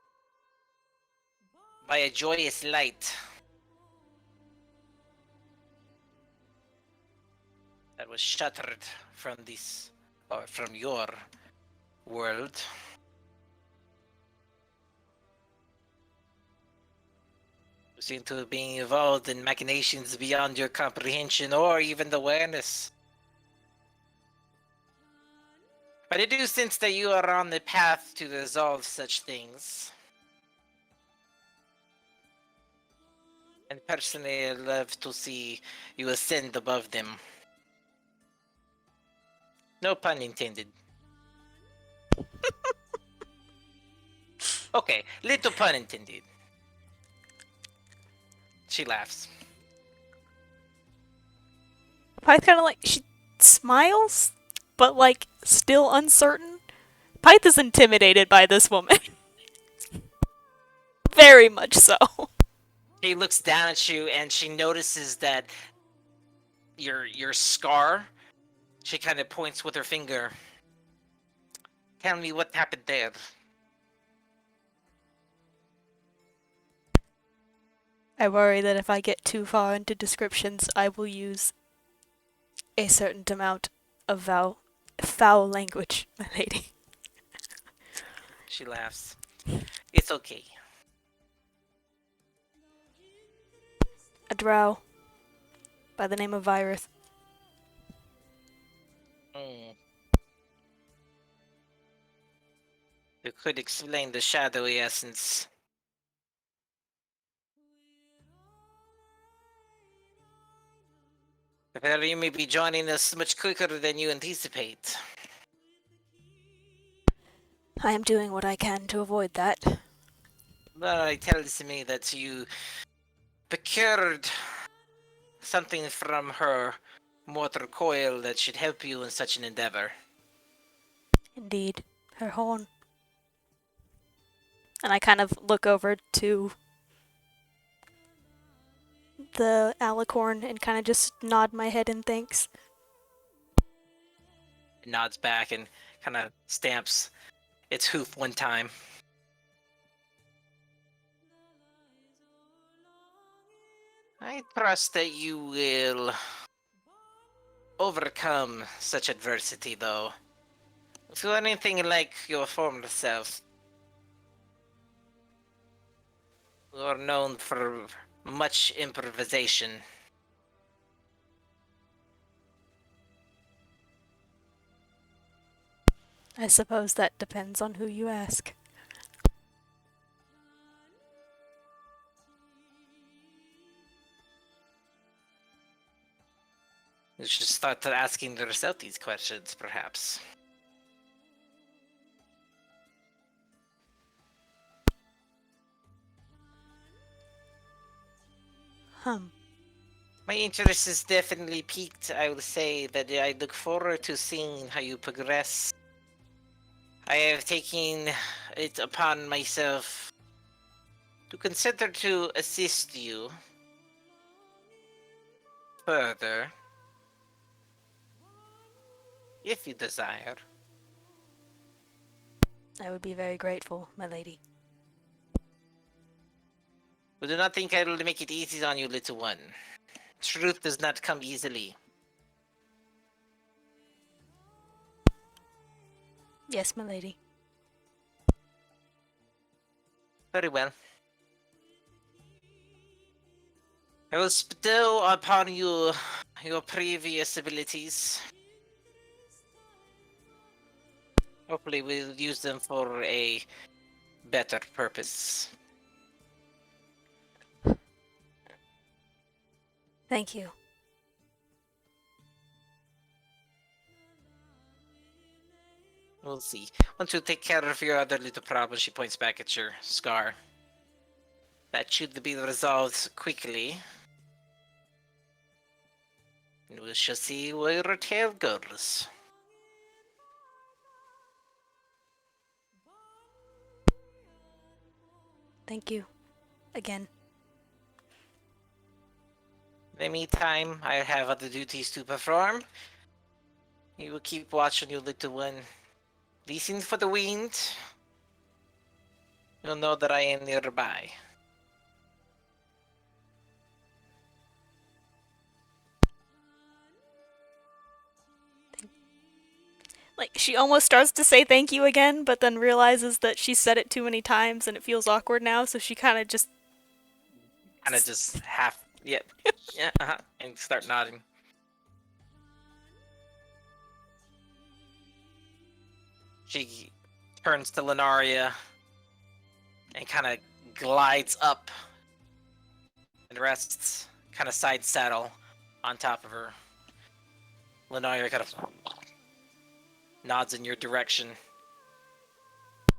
S2: by a joyous light that was shattered from this, or from your world. You seem to have been involved in machinations beyond your comprehension or even awareness. But I do sense that you are on the path to resolve such things. And personally, I'd love to see you ascend above them. No pun intended. Okay, little pun intended. She laughs.
S6: Pyth kind of like, she smiles, but like still uncertain. Pyth is intimidated by this woman. Very much so.
S2: She looks down at you and she notices that your scar. She kind of points with her finger. Tell me what happened there.
S6: I worry that if I get too far into descriptions, I will use a certain amount of foul language, my lady.
S2: She laughs. It's okay.
S6: A drow by the name of Virus.
S2: You could explain the shadowy essence. Well, you may be joining us much quicker than you anticipate.
S6: I am doing what I can to avoid that.
S2: But it tells me that you procured something from her mortar coil that should help you in such an endeavor.
S6: Indeed, her horn. And I kind of look over to the alicorn and kind of just nod my head in thanks.
S2: It nods back and kind of stamps its hoof one time. I trust that you will overcome such adversity, though. If you're anything like your former self, you are known for much improvisation.
S6: I suppose that depends on who you ask.
S2: You should start asking yourself these questions, perhaps. My interest is definitely piqued. I will say that I look forward to seeing how you progress, I have taken it upon myself to consider to assist you further, if you desire.
S6: I would be very grateful, my lady.
S2: But do not think I will make it easy on you, little one. Truth does not come easily.
S6: Yes, my lady.
S2: Very well. I will bestow upon you your previous abilities. Hopefully we'll use them for a better purpose.
S6: Thank you.
S2: We'll see. Once you take care of your other little problem, she points back at your scar. That should be resolved quickly. And we shall see where your tail goes.
S6: Thank you. Again.
S2: In the meantime, I have other duties to perform. You will keep watch on your little one. Listen for the wind. You'll know that I am nearby.
S6: Like, she almost starts to say thank you again, but then realizes that she said it too many times and it feels awkward now, so she kind of just...
S2: Kind of just half, yeah, and start nodding. She turns to Lenaria and kind of glides up and rests, kind of side saddle on top of her. Lenaria kind of nods in your direction,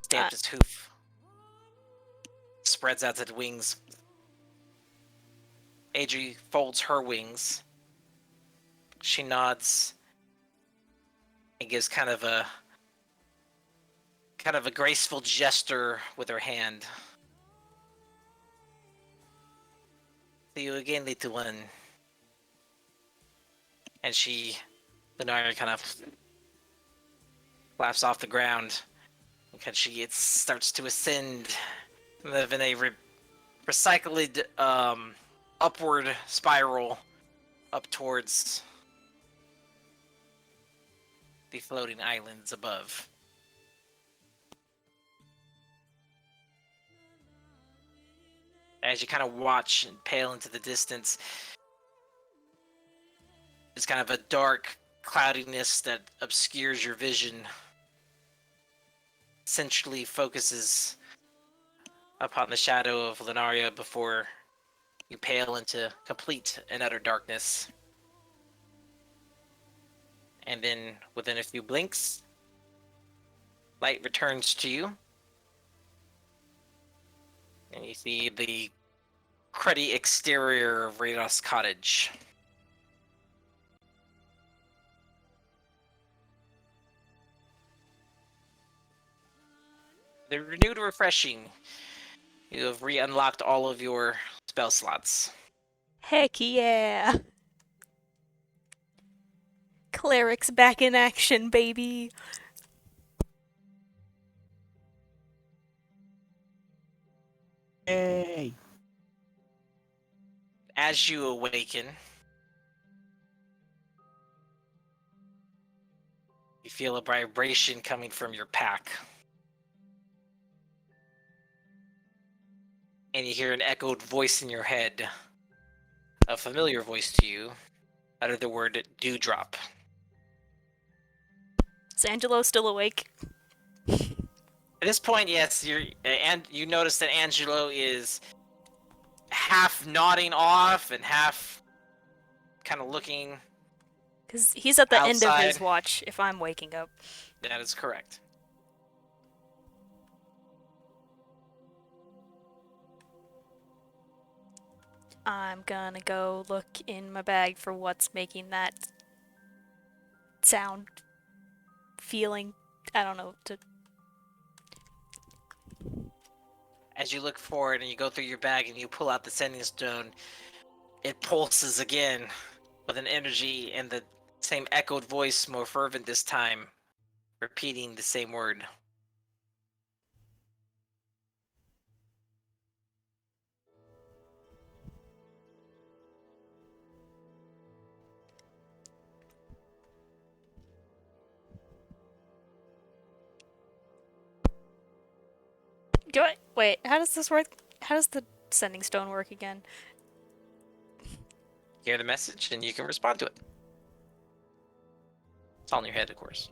S2: stamps its hoof, spreads out its wings. Adri folds her wings. She nods and gives kind of a graceful gesture with her hand. See you again, little one. And Lenaria kind of flaps off the ground. And she starts to ascend in a recycled upward spiral up towards the floating islands above. As you kind of watch and pale into the distance, it's kind of a dark cloudiness that obscures your vision, essentially focuses upon the shadow of Lenaria before you pale into complete and utter darkness. And then, within a few blinks, light returns to you. And you see the cruddy exterior of Rados Cottage. The renewed refreshing. You have re-unlocked all of your spell slots.
S6: Heck yeah! Cleric's back in action, baby!
S1: Yay!
S2: As you awaken, you feel a vibration coming from your pack. And you hear an echoed voice in your head, a familiar voice to you, utter the word dewdrop.
S6: Is Angelo still awake?
S2: At this point, yes, you notice that Angelo is half nodding off and half kind of looking.
S6: Because he's at the end of his
S2: Outside.
S6: watch if I'm waking up.
S2: That is correct.
S6: I'm gonna go look in my bag for what's making that sound feeling, I don't know, to
S2: as you look forward and you go through your bag and you pull out the sending stone, it pulses again with an energy and the same echoed voice, more fervent this time, repeating the same word.
S6: Wait, how does this work? How does the sending stone work again?
S2: Hear the message and you can respond to it. It's all in your head, of course.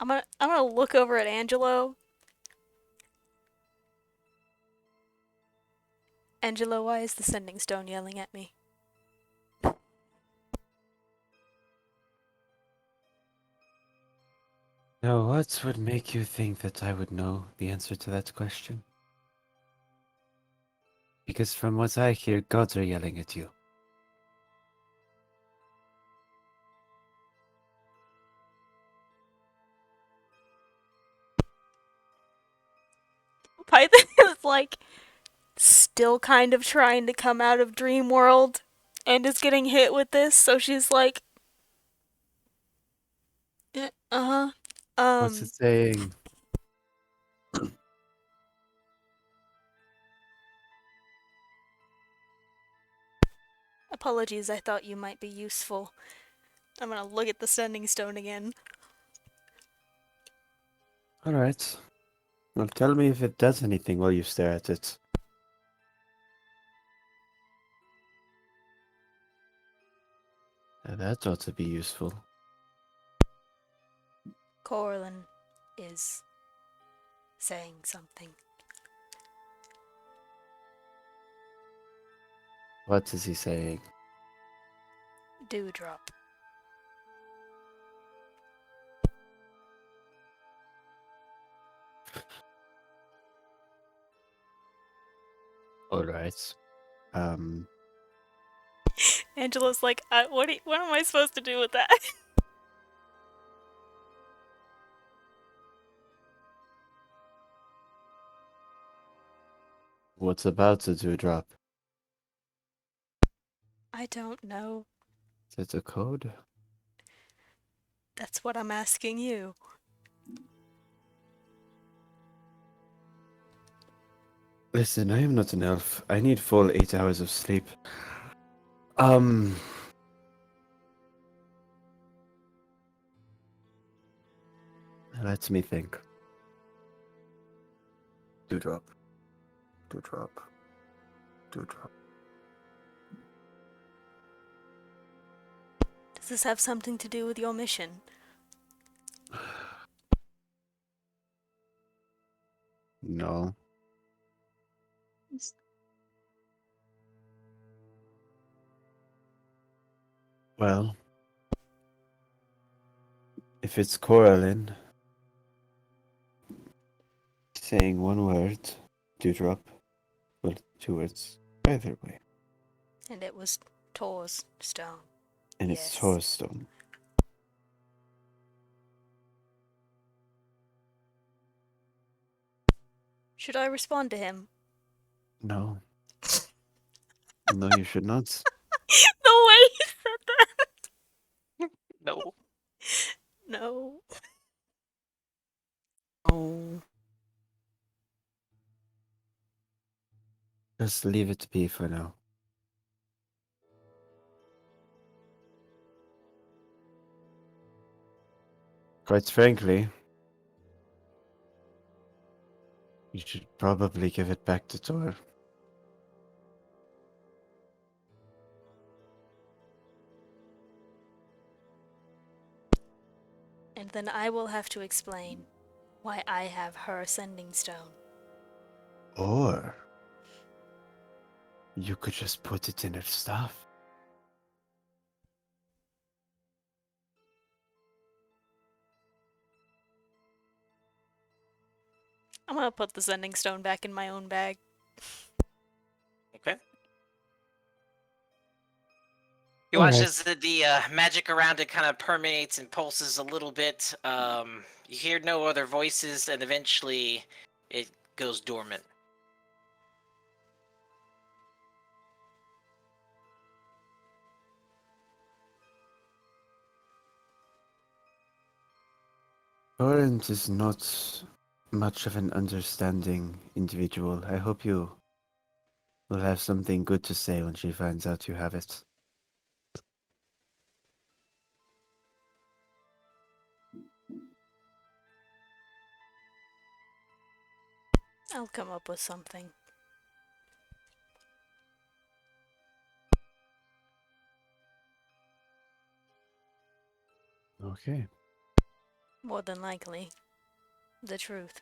S6: I'm gonna look over at Angelo. Angelo, why is the sending stone yelling at me?
S4: Now, what would make you think that I would know the answer to that question? Because from what I hear, gods are yelling at you.
S6: Python is like still kind of trying to come out of dream world and is getting hit with this, so she's like, uh-huh.
S4: What's it saying?
S6: Apologies, I thought you might be useful. I'm gonna look at the sending stone again.
S4: Alright. Well, tell me if it does anything while you stare at it. Now that ought to be useful.
S6: Corlin is saying something.
S4: What is he saying?
S6: Dewdrop.
S4: Alright.
S6: Angela's like, what am I supposed to do with that?
S4: What's about to do drop?
S6: I don't know.
S4: Is it a code?
S6: That's what I'm asking you.
S4: Listen, I am not an elf. I need full 8 hours of sleep. Let me think. Dewdrop. Dewdrop. Dewdrop.
S6: Does this have something to do with your mission?
S4: No. Well, if it's Coraline saying one word, Dewdrop, well, 2 words, either way.
S6: And it was Tor's stone.
S4: And
S6: Yes.
S4: it's Torstone.
S6: Should I respond to him?
S4: No. No, you should not.
S6: The way he said that.
S2: No.
S6: No.
S1: Oh.
S4: Just leave it be for now. Quite frankly, you should probably give it back to Tor.
S6: And then I will have to explain why I have her sending stone.
S4: Or you could just put it in her stuff.
S6: I'm gonna put the sending stone back in my own bag.
S2: Okay. You
S4: All
S2: watch
S4: right.
S2: as the magic around it kind of permeates and pulses a little bit. You hear no other voices, and eventually it goes dormant.
S4: Torrent is not much of an understanding individual. I hope you will have something good to say when she finds out you have it.
S6: I'll come up with something.
S4: Okay.
S6: More than likely, the truth.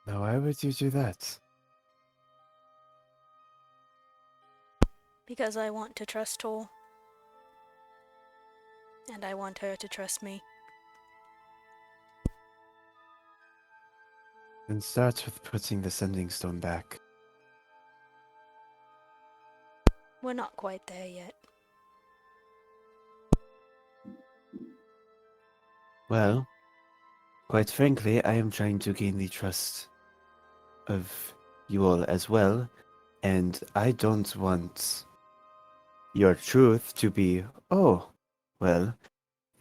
S4: Now, why would you do that?
S6: Because I want to trust Tor. And I want her to trust me.
S4: Then start with putting the sending stone back.
S6: We're not quite there yet.
S4: Well, quite frankly, I am trying to gain the trust of you all as well, and I don't want your truth to be, oh, well,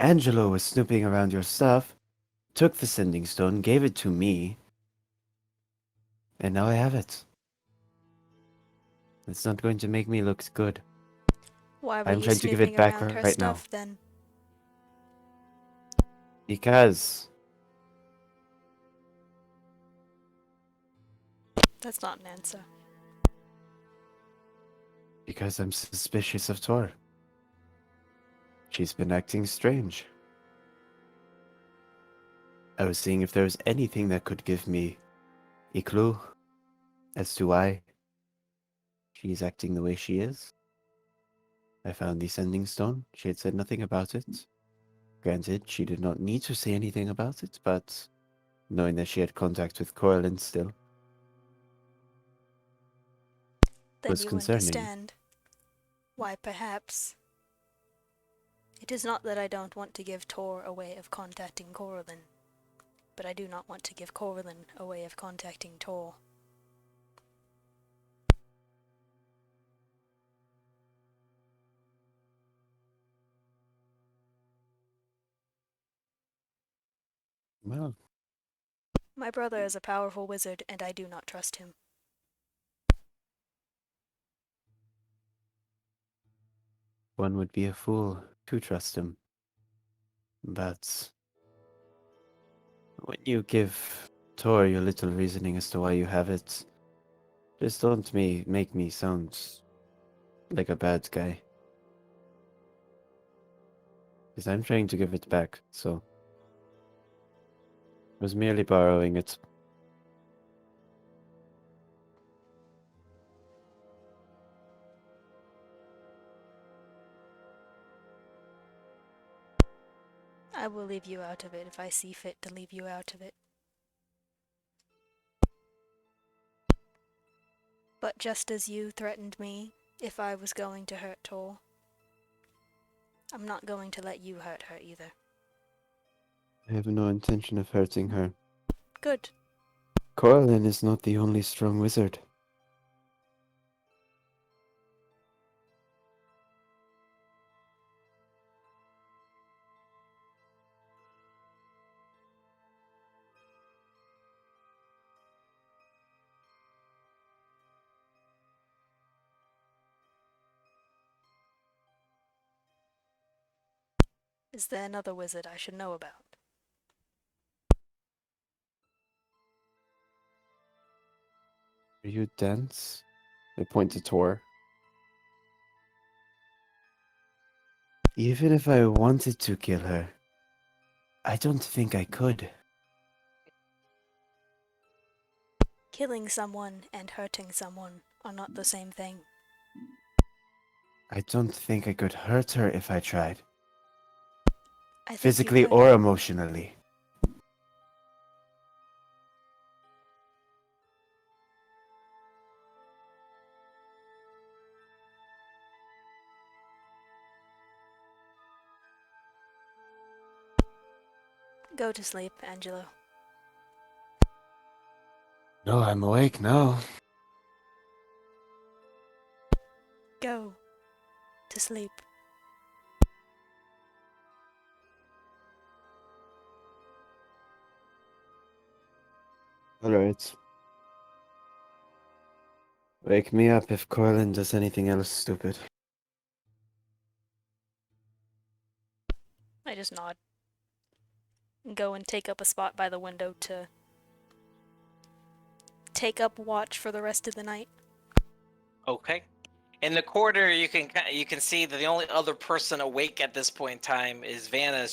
S4: Angelo was snooping around your stuff, took the sending stone, gave it to me, and now I have it. It's not going to make me look good.
S6: Why were
S4: I'm
S6: you
S4: trying to give it
S6: snooping
S4: back
S6: around her
S4: right now.
S6: stuff then?
S4: Because
S6: That's not an answer.
S4: I'm suspicious of Tor. She's been acting strange. I was seeing if there was anything that could give me a clue as to why she's acting the way she is. I found the sending stone. She had said nothing about it. Granted, she did not need to say anything about it, but knowing that she had contact with Corlin still
S6: Then
S4: was
S6: you
S4: concerning.
S6: understand why perhaps it is not that I don't want to give Tor a way of contacting Corlin, but I do not want to give Corlin a way of contacting Tor.
S4: Well,
S6: My brother is a powerful wizard, and I do not trust him.
S4: one would be a fool to trust him. But when you give Tor your little reasoning as to why you have it, just don't make me sound like a bad guy. Because I'm trying to give it back, so I was merely borrowing it.
S6: I will leave you out of it if I see fit to leave you out of it. But just as you threatened me if I was going to hurt Tor, I'm not going to let you hurt her either.
S4: I have no intention of hurting her.
S6: Good.
S4: Corlin is not the only strong wizard.
S6: Is there another wizard I should know about?
S4: Are you dense? I point to Tor. Even if I wanted to kill her, I don't think I could.
S6: Killing someone and hurting someone are not the same thing.
S4: I don't think I could hurt her if I tried.
S6: I think
S4: Physically
S6: you could.
S4: or emotionally.
S6: Go to sleep, Angelo.
S4: No, I'm awake now.
S6: Go to sleep.
S4: Alright. Wake me up if Corlin does anything else stupid.
S6: I just nod. And go and take up a spot by the window to take up watch for the rest of the night.
S2: Okay. In the corner, you can see that the only other person awake at this point in time is Vanna.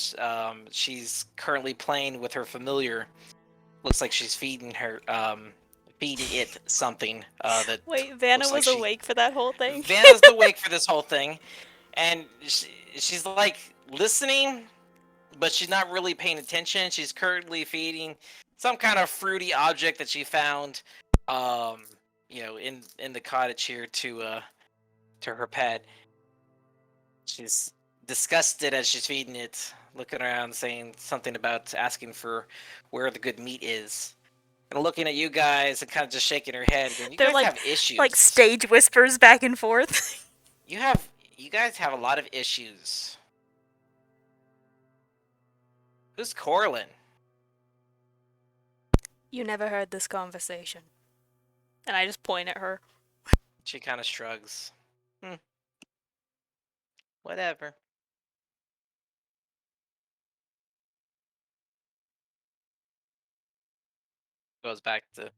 S2: She's currently playing with her familiar. Looks like she's feeding it something. That
S6: Wait, Vanna
S2: looks like
S6: was awake for that whole thing?
S2: Vanna's awake for this whole thing, and she's like listening, but she's not really paying attention. She's currently feeding some kind of fruity object that she found, in the cottage here to her pet. She's disgusted as she's feeding it, looking around, saying something about asking for where the good meat is, and looking at you guys and kind of just shaking her head. Going, you
S6: They're
S2: guys have issues.
S6: like stage whispers back and forth.
S2: You guys have a lot of issues. Who's Corlin?
S6: You never heard this conversation. And I just point at her.
S2: She kind of shrugs. Whatever. Goes back to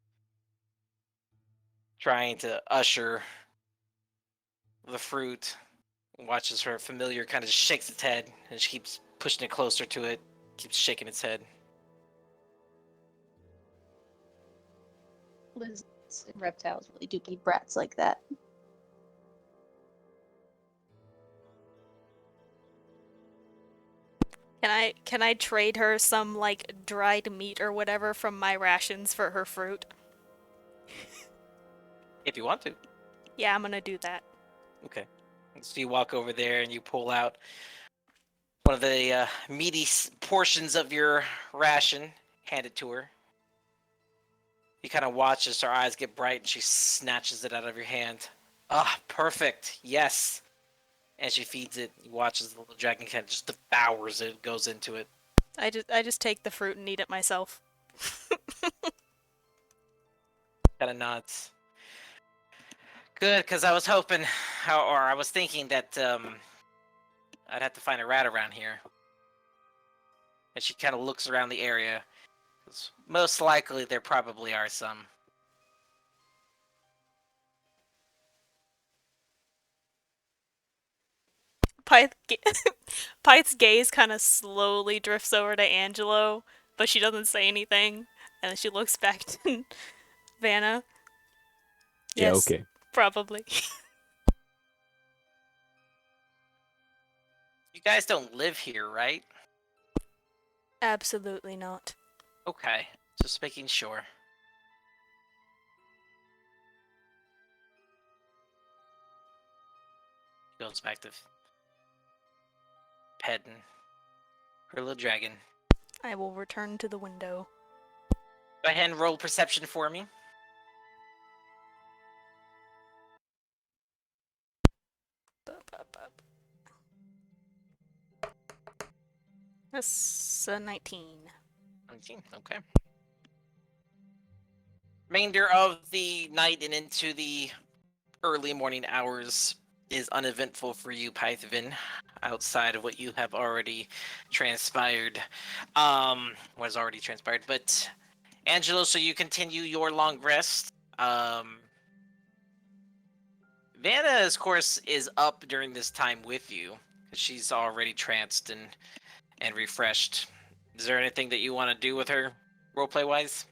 S2: trying to usher the fruit. Watches her familiar kind of shakes its head, and she keeps pushing it closer to it. Keeps shaking its head.
S5: Lizards and reptiles really do keep brats like that.
S6: Can I trade her some like dried meat or whatever from my rations for her fruit?
S2: If you want to.
S6: Yeah, I'm gonna do that.
S2: Okay. So you walk over there and you pull out one of the meaty portions of your ration, hand it to her. You kind of watch as her eyes get bright and she snatches it out of your hand. Ah, perfect. Yes. And she feeds it. You watch as the little dragon kind of just devours it, goes into it.
S6: I just take the fruit and eat it myself.
S2: Kind of nods. Good, because I was hoping, or I was thinking that I'd have to find a rat around here. And she kind of looks around the area. 'Cause most likely there probably are some.
S6: Pyth's gaze kind of slowly drifts over to Angelo, but she doesn't say anything, and then she looks back to Vanna.
S7: Yeah,
S6: Yes,
S7: okay.
S6: probably.
S2: You guys don't live here, right?
S6: Absolutely not.
S2: Okay, just making sure. Goes back to petting her little dragon.
S6: I will return to the window.
S2: Go ahead and roll perception for me.
S6: That's a 19.
S2: 19, okay. Remainder of the night and into the early morning hours is uneventful for you, Pythavin, outside of what you have already transpired. What has already transpired, but Angelo, so you continue your long rest. Vanna, of course, is up during this time with you, because she's already tranced and refreshed. Is there anything that you want to do with her, roleplay-wise?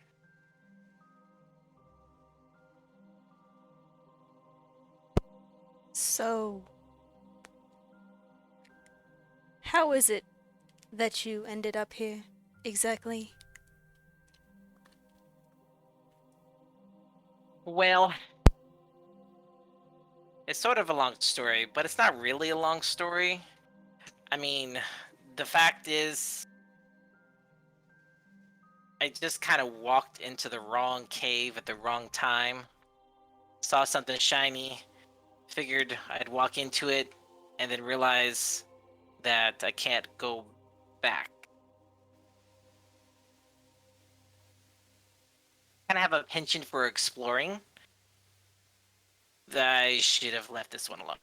S6: So, how is it that you ended up here exactly?
S2: Well, it's sort of a long story, but it's not really a long story. I mean, the fact is, I just kind of walked into the wrong cave at the wrong time. Saw something shiny, figured I'd walk into it, and then realize that I can't go back. Kind of have a penchant for exploring. I should have left this one alone.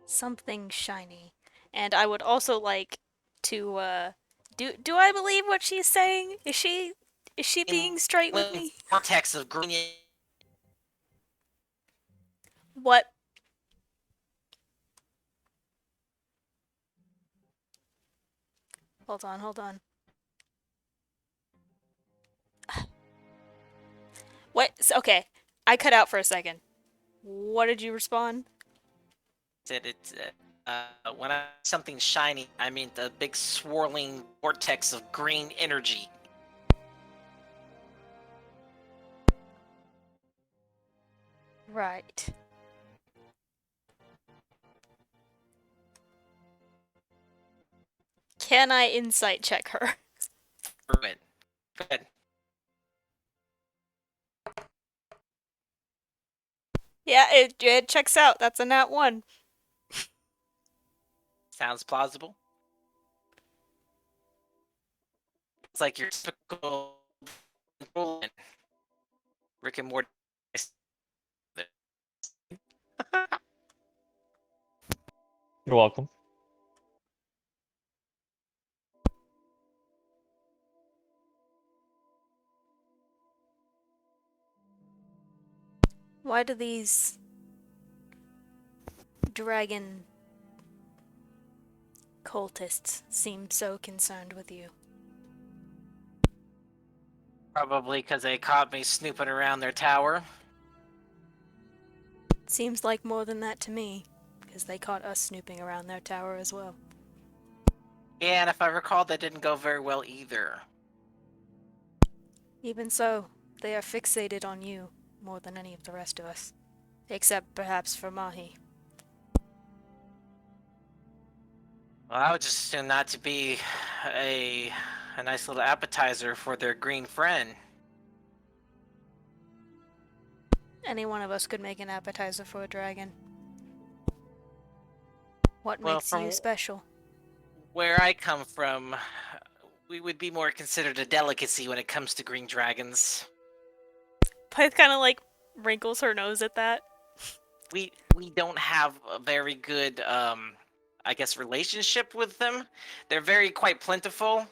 S6: Something shiny. And I would also like to do I believe what she's saying? Is she being straight with me?
S2: Vortex of green.
S6: What? Hold on, hold on. What? Okay, I cut out for a second. What did you respond?
S2: Said it's when I something shiny, I mean the big swirling vortex of green energy.
S6: Right. Can I insight check her?
S2: Good. Good.
S6: Yeah, it checks out. That's a nat 1.
S2: Sounds plausible. It's like your typical Rick and Morty.
S3: You're welcome.
S6: Why do these dragon cultists seem so concerned with you?
S2: Probably because they caught me snooping around their tower.
S6: Seems like more than that to me, because they caught us snooping around their tower as well.
S2: Yeah, and if I recall, that didn't go very well either.
S6: Even so, they are fixated on you more than any of the rest of us. Except perhaps for Mahi.
S2: Well, I would just assume not to be a nice little appetizer for their green friend.
S6: Any one of us could make an appetizer for a dragon. What
S2: Well,
S6: makes
S2: from
S6: you special?
S2: where I come from, we would be more considered a delicacy when it comes to green dragons.
S6: Pyth kind of like wrinkles her nose at that.
S2: We don't have a very good I guess relationship with them. They're very quite plentiful,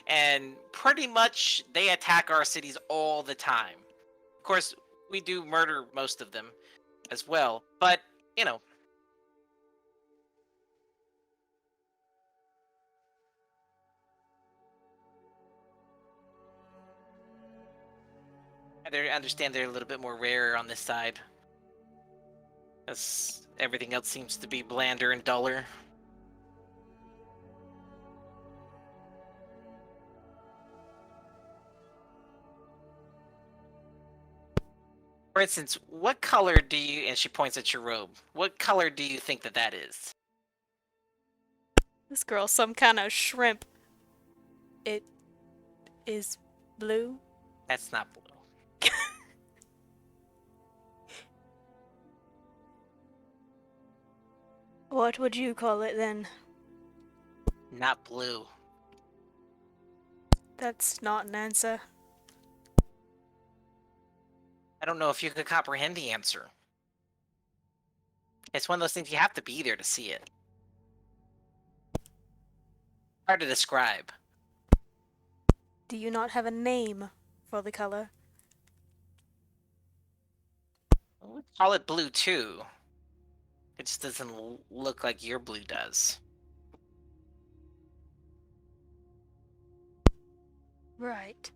S2: and pretty much they attack our cities all the time. Of course, we do murder most of them as well, but you know, I understand they're a little bit more rare on this side, as everything else seems to be blander and duller. For instance, what color do you, and she points at your robe, what color do you think that is?
S6: This girl's some kind of shrimp. It is blue.
S2: That's not blue.
S6: What would you call it then?
S2: Not blue.
S6: That's not an answer.
S2: I don't know if you could comprehend the answer. It's one of those things you have to be there to see it. Hard to describe.
S6: Do you not have a name for the color?
S2: We call it blue too. It just doesn't look like your blue does.
S6: Right.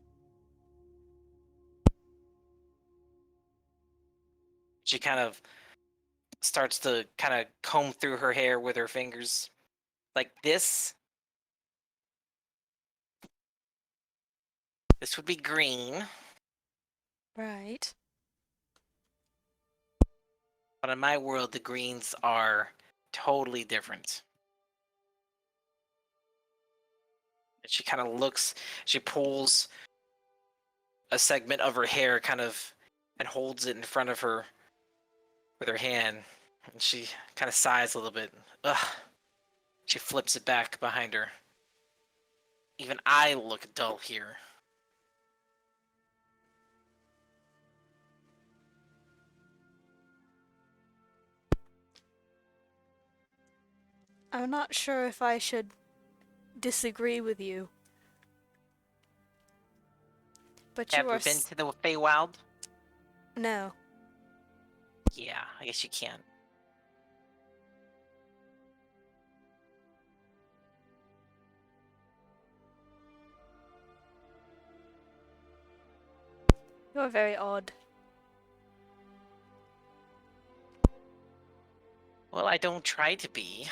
S2: She kind of starts to kind of comb through her hair with her fingers. Like this. This would be green.
S6: Right.
S2: But in my world, the greens are totally different. And she kind of looks. She pulls a segment of her hair, kind of, and holds it in front of her with her hand. And she kind of sighs a little bit. Ugh. She flips it back behind her. Even I look dull here.
S6: I'm not sure if I should disagree with you. But you
S2: Ever
S6: are.
S2: been to the Feywild?
S6: No.
S2: Yeah, I guess you can.
S6: You are very odd.
S2: Well, I don't try to be.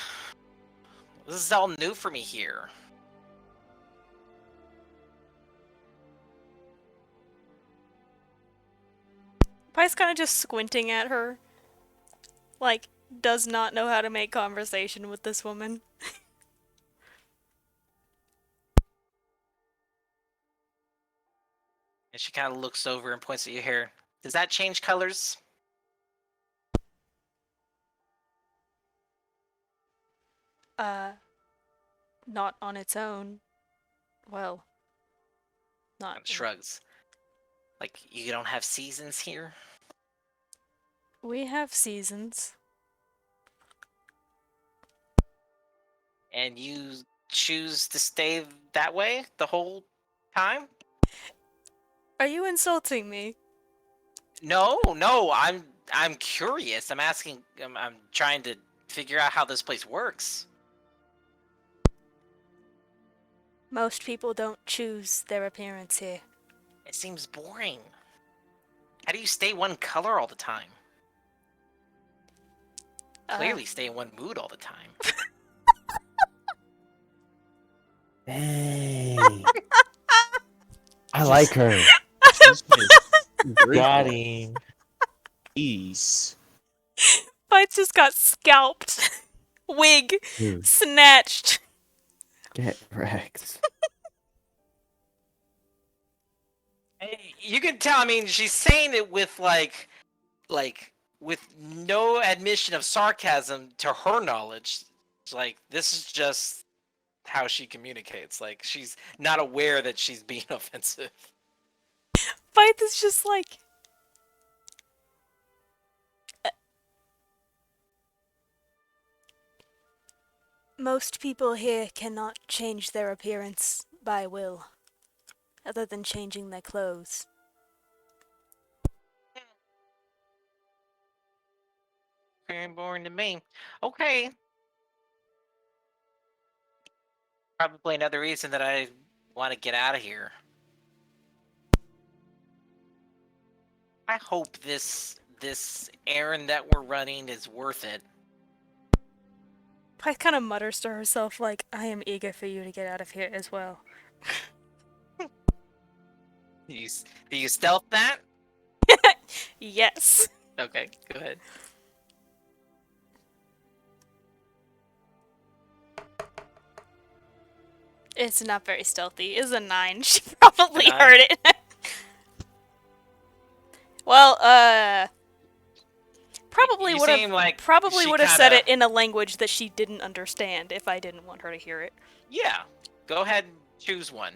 S2: This is all new for me here.
S6: Pie's kind of just squinting at her. Like, does not know how to make conversation with this woman.
S2: And she kind of looks over and points at your hair. Does that change colors?
S6: Not on its own. Well, not.
S2: And shrugs. Like, you don't have seasons here?
S6: We have seasons.
S2: And you choose to stay that way the whole time?
S6: Are you insulting me?
S2: No, I'm curious. I'm asking. I'm trying to figure out how this place works.
S6: Most people don't choose their appearance here.
S2: It seems boring. How do you stay one color all the time? Clearly, stay in one mood all the time.
S4: Dang. I like her.
S3: Got him.
S1: Jeez.
S6: Fights just got scalped. Wig
S4: Dude,
S6: snatched.
S4: get wrecked.
S2: You can tell. I mean, she's saying it with like with no admission of sarcasm to her knowledge. It's like this is just how she communicates. Like she's not aware that she's being offensive.
S6: Fight is just like. Most people here cannot change their appearance by will, other than changing their clothes.
S2: Very boring to me. Okay. Probably another reason that I want to get out of here. I hope this errand that we're running is worth it.
S6: Pyth kind of mutters to herself like, I am eager for you to get out of here as well.
S2: Do you stealth that?
S6: Yes.
S2: Okay, go ahead.
S6: It's not very stealthy. It's a 9. She probably
S2: A 9?
S6: heard it. Well, probably
S2: You
S6: would
S2: seem
S6: have
S2: like
S6: probably
S2: she
S6: would have said
S2: kinda-
S6: it in a language that she didn't understand if I didn't want her to hear it.
S2: Yeah. Go ahead and choose one.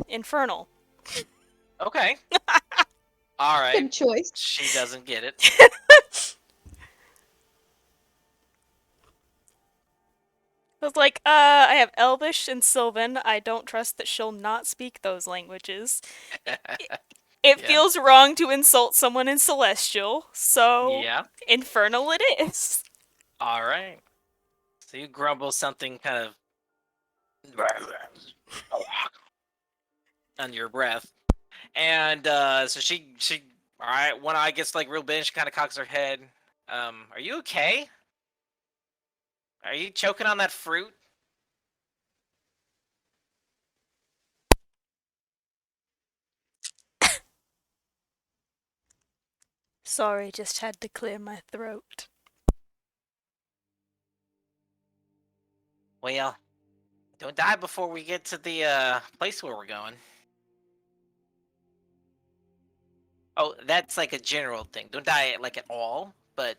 S6: Infernal.
S2: Okay. All right.
S5: Good choice.
S2: She doesn't get it.
S6: I was like, I have Elvish and Sylvan. I don't trust that she'll not speak those languages. It
S2: Yeah.
S6: feels wrong to insult someone in Celestial, so
S2: Yeah.
S6: Infernal it is.
S2: All right. So you grumble something kind of on your breath, and so she all right. One eye gets like real big. She kind of cocks her head. Are you okay? Are you choking on that fruit?
S6: Sorry, just had to clear my throat.
S2: Well, don't die before we get to the place where we're going. Oh, that's like a general thing. Don't die like at all, but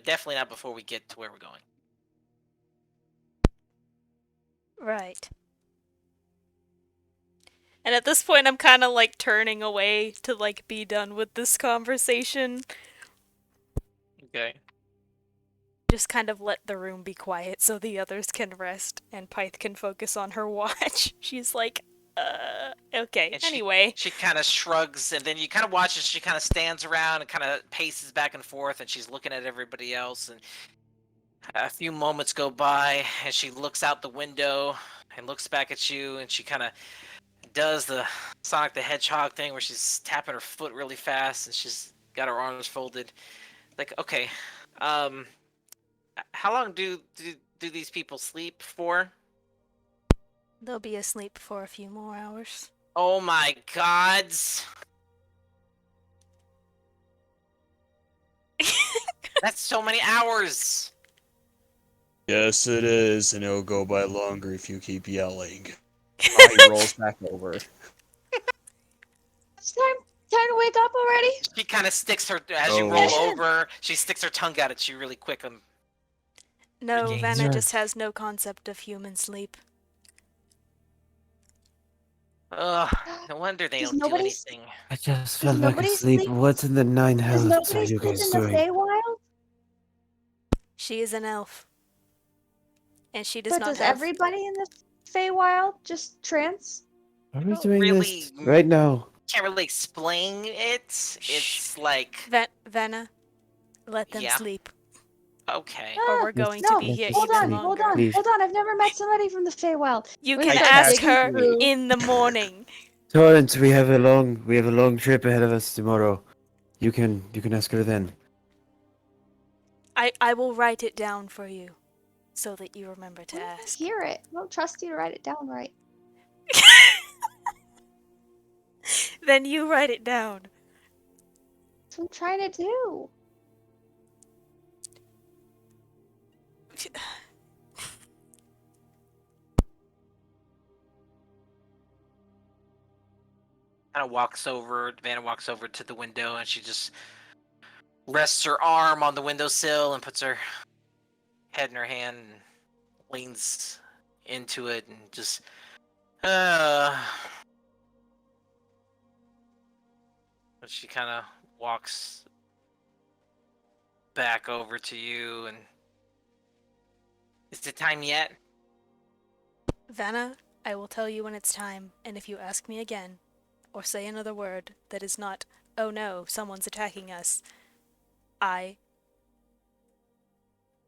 S2: definitely not before we get to where we're going.
S6: Right. And at this point, I'm kind of like turning away to like be done with this conversation.
S2: Okay.
S6: Just kind of let the room be quiet so the others can rest and Pyth can focus on her watch. She's like, okay.
S2: And
S6: Anyway.
S2: she kind of shrugs, and then you kind of watch as she kind of stands around and kind of paces back and forth, and she's looking at everybody else. And a few moments go by, and she looks out the window and looks back at you, and she kind of does the Sonic the Hedgehog thing where she's tapping her foot really fast, and she's got her arms folded. Like, okay, how long do these people sleep for?
S6: They'll be asleep for a few more hours.
S2: Oh my gods. That's so many hours.
S1: Yes, it is, and it'll go by longer if you keep yelling. He rolls back over.
S5: It's time to wake up already.
S2: She kind of sticks her, as you
S1: Oh.
S2: roll over, she sticks her tongue out at you really quick.
S6: No,
S2: Regains
S6: Vanna
S4: her-
S6: just has no concept of human sleep.
S2: Ugh, no wonder they
S5: Does
S2: don't do
S5: nobody
S2: anything.
S4: I just
S5: Does
S4: felt like
S5: nobody
S4: asleep.
S5: sleep-
S4: What in the nine
S5: Does
S4: hells are
S5: nobody
S4: you
S5: sleep
S4: guys
S5: in the
S4: doing?
S5: Feywild?
S6: She is an elf. And she does
S5: But
S6: not
S5: does
S6: have...
S5: everybody in the Feywild just trance?
S4: Are we
S2: don't
S4: doing
S2: really-
S4: this right now?
S2: Can't really explain it. It's like,
S6: Vanna, let them
S2: Yeah.
S6: sleep.
S2: okay.
S6: Or we're
S4: Let's-
S6: going to
S5: No,
S6: be
S4: let's
S6: here
S4: just
S5: hold
S6: even
S5: on,
S4: sleep,
S5: hold
S6: longer.
S5: on,
S4: please.
S5: hold on. I've never met somebody from the Feywild.
S6: You
S5: We
S6: can
S5: start
S6: ask
S5: digging
S6: her
S5: through.
S6: in the morning.
S4: Torrance, we have a long trip ahead of us tomorrow. You can ask her then.
S6: I will write it down for you, so that you remember to
S5: I don't
S6: ask.
S5: hear it. I don't trust you to write it down right.
S6: Then you write it down.
S5: That's what I'm trying to do.
S2: Vanna walks over to the window, and she just rests her arm on the windowsill and puts her head in her hand and leans into it and just but she kind of walks back over to you. And is it time yet?
S6: Vanna, I will tell you when it's time, and if you ask me again, or say another word that is not, oh no, someone's attacking us, I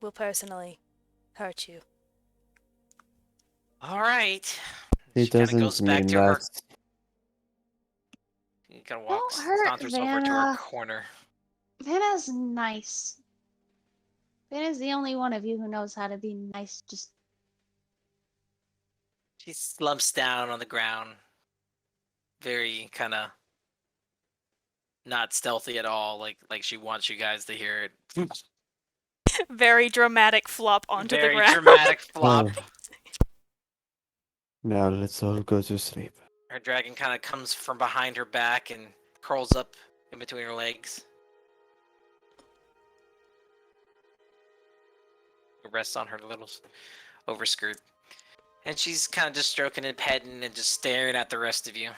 S6: will personally hurt you.
S2: All right.
S4: It
S2: She kind of
S4: doesn't
S2: goes back
S4: mean
S2: to her.
S4: that.
S2: She kind of
S5: Don't
S2: walks,
S5: hurt
S2: saunters over to her
S5: Vanna.
S2: corner.
S5: Vanna's nice. Vanna's the only one of you who knows how to be nice. Just
S2: She slumps down on the ground, very kind of not stealthy at all, like she wants you guys to hear it.
S6: Very dramatic flop onto
S2: Very
S6: the ground.
S2: dramatic flop.
S4: Oh. Now let's all go to sleep.
S2: Her dragon kind of comes from behind her back and curls up in between her legs. It rests on her little overskirt. And she's kind of just stroking and petting and just staring at the rest of you.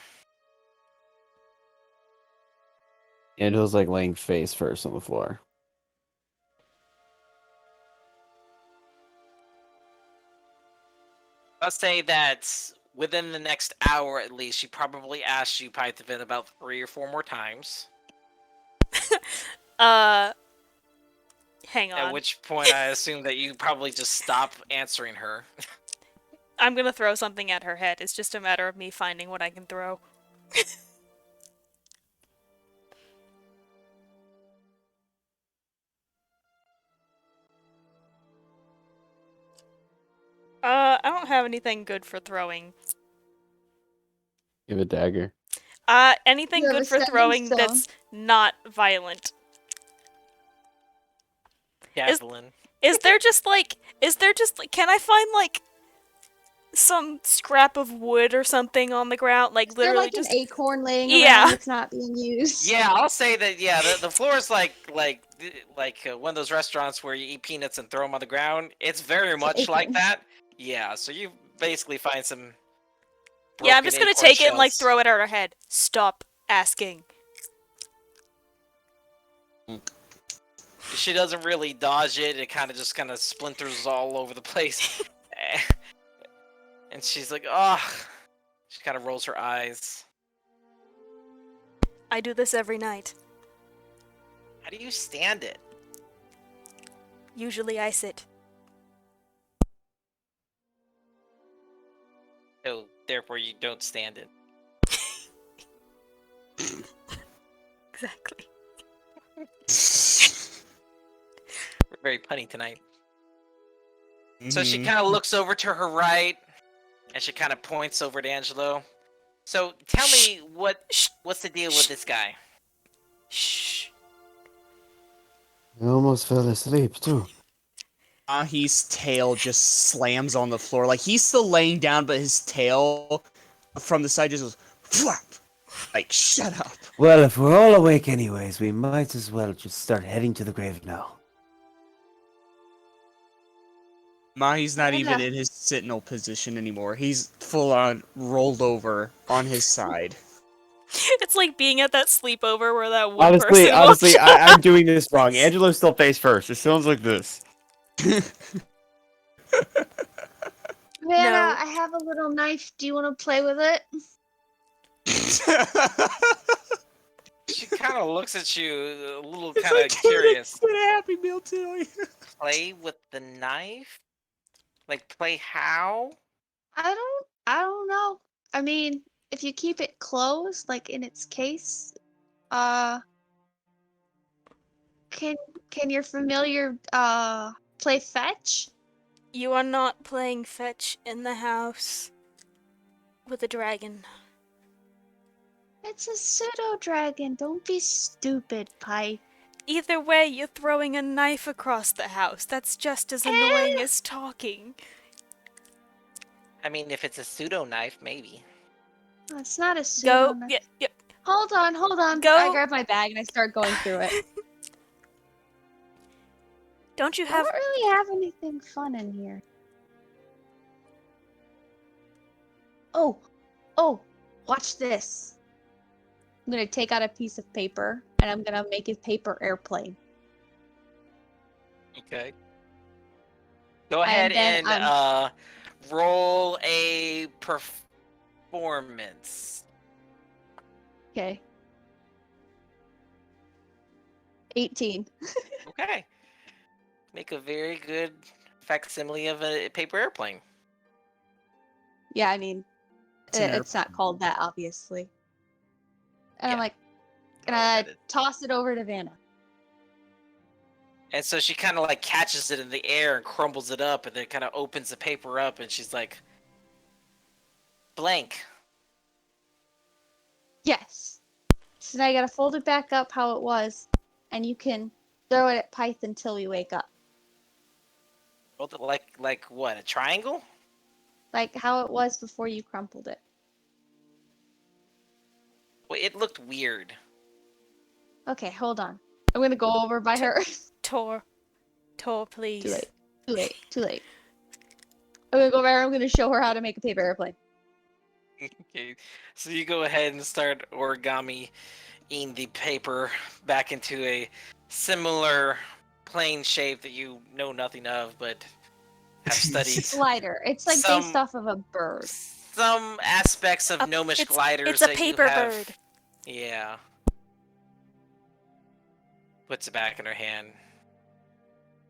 S4: Angel's like laying face first on the floor.
S2: I'll say that within the next hour at least, she probably asked you, Pythavin, about 3 or 4 more times.
S6: Hang on.
S2: At which point I assume that you probably just stop answering her.
S6: I'm gonna throw something at her head. It's just a matter of me finding what I can throw. I don't have anything good for throwing.
S4: Give a dagger.
S6: Anything
S5: You have
S6: good
S5: a
S6: for
S5: stepping
S6: throwing
S5: stone.
S6: that's not violent.
S2: Javelin.
S6: Is there just like, can I find like some scrap of wood or something on the ground, like
S5: Is there
S6: literally
S5: like
S6: just
S5: an acorn laying
S6: Yeah.
S5: around that's not being used?
S2: Yeah, I'll say that. Yeah, the floor is like one of those restaurants where you eat peanuts and throw them on the ground. It's very much like
S5: acorns.
S2: that. Yeah, so you basically find some.
S6: Yeah, I'm
S2: broken
S6: just gonna
S2: acorn
S6: take it and like
S2: shells.
S6: throw it at her head. Stop asking.
S2: She doesn't really dodge it. It kind of splinters all over the place. And she's like, "Oh." She kind of rolls her eyes.
S6: I do this every night.
S2: How do you stand it?
S6: Usually I sit.
S2: So therefore, you don't stand it.
S6: Exactly.
S2: We're very punny tonight. So she
S1: Mhm.
S2: kind of looks over to her right, and she kind of points over to Angelo. So tell me what's the deal with this guy?
S6: Shh.
S4: I almost fell asleep too.
S1: Mahi's tail just slams on the floor. Like, he's still laying down, but his tail from the side just goes flap. Like, shut up.
S4: Well, if we're all awake anyways, we might as well just start heading to the grave now.
S1: Mahi's not
S5: Fair
S1: even
S5: enough.
S1: in his sentinel position anymore. He's full on rolled over on his side.
S6: It's like being at that sleepover where that one
S3: Honestly,
S6: person
S3: honestly,
S6: walked
S3: I'm doing this wrong. Angelo's still face first. It sounds like this.
S5: Vanna,
S6: No.
S5: I have a little knife. Do you want to play with it?
S2: She kind of looks at you a little
S1: It's
S2: kind of
S1: like
S2: curious.
S1: Put a Happy Meal to
S2: Play with the knife? Like play how?
S5: I don't know. I mean, if you keep it closed, like in its case, uh, can your familiar play fetch?
S6: You are not playing fetch in the house with a dragon.
S5: It's a pseudo dragon. Don't be stupid, Pipe.
S6: Either way, you're throwing a knife across the house. That's just as annoying as talking.
S2: I mean, if it's a pseudo knife, maybe.
S5: It's not a pseudo
S6: Go.
S5: knife.
S6: Yeah.
S5: Hold on.
S6: Go.
S5: I grab my bag and I start going through it.
S6: Don't you
S5: I
S6: have
S5: don't really have anything fun in here. Oh, watch this. I'm gonna take out a piece of paper and I'm gonna make a paper airplane.
S2: Okay. Go ahead
S5: then,
S2: and roll a performance.
S5: Okay. 18.
S2: Okay. Make a very good facsimile of a paper airplane.
S5: Yeah, I mean,
S1: It's an
S5: it's not called that, obviously. And I'm
S2: Yeah.
S5: like,
S2: I know what that
S5: gonna
S2: is.
S5: toss it over to Vanna.
S2: And so she kind of like catches it in the air and crumbles it up, and then kind of opens the paper up, and she's like, blank.
S5: Yes. So now you gotta fold it back up how it was, and you can throw it at Pyth until we wake up.
S2: Rolled it like what? A triangle?
S5: Like how it was before you crumpled it.
S2: Well, it looked weird.
S5: Okay, hold on. I'm gonna go over by her.
S6: Tor, please.
S5: Too late. I'm gonna go over her. I'm gonna show her how to make a paper airplane.
S2: Okay, so you go ahead and start origami-ing the paper back into a similar plane shape that you know nothing of, but have studied
S5: Glider. It's like
S2: Some-
S5: based off of a bird.
S2: some aspects of gnomish
S6: It's
S2: gliders
S6: a
S2: that
S6: paper
S2: you have.
S6: bird.
S2: Yeah. Puts it back in her hand.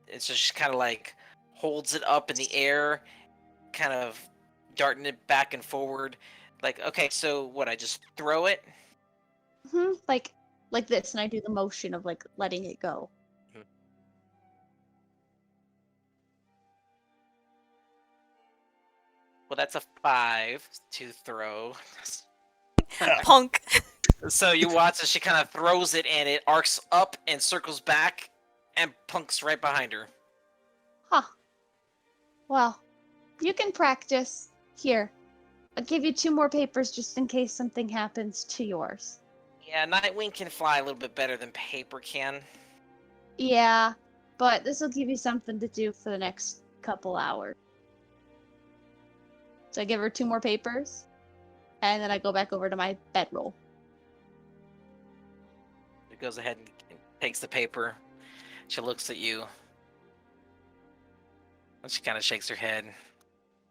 S2: It's just kind of like holds it up in the air, kind of darting it back and forward. Like, okay, so what? I just throw it?
S5: Like this, and I do the motion of like letting it go.
S2: Well, that's a 5 to throw.
S6: Punk.
S2: So you watch as she kind of throws it, and it arcs up and circles back, and punks right behind her.
S5: Huh. Well, you can practice. Here, I'll give you 2 more papers just in case something happens to yours.
S2: Yeah, Nightwing can fly a little bit better than Paper can.
S5: Yeah, but this will give you something to do for the next couple hours. So I give her 2 more papers, and then I go back over to my bedroll.
S2: She goes ahead and takes the paper. She looks at you. And she kind of shakes her head.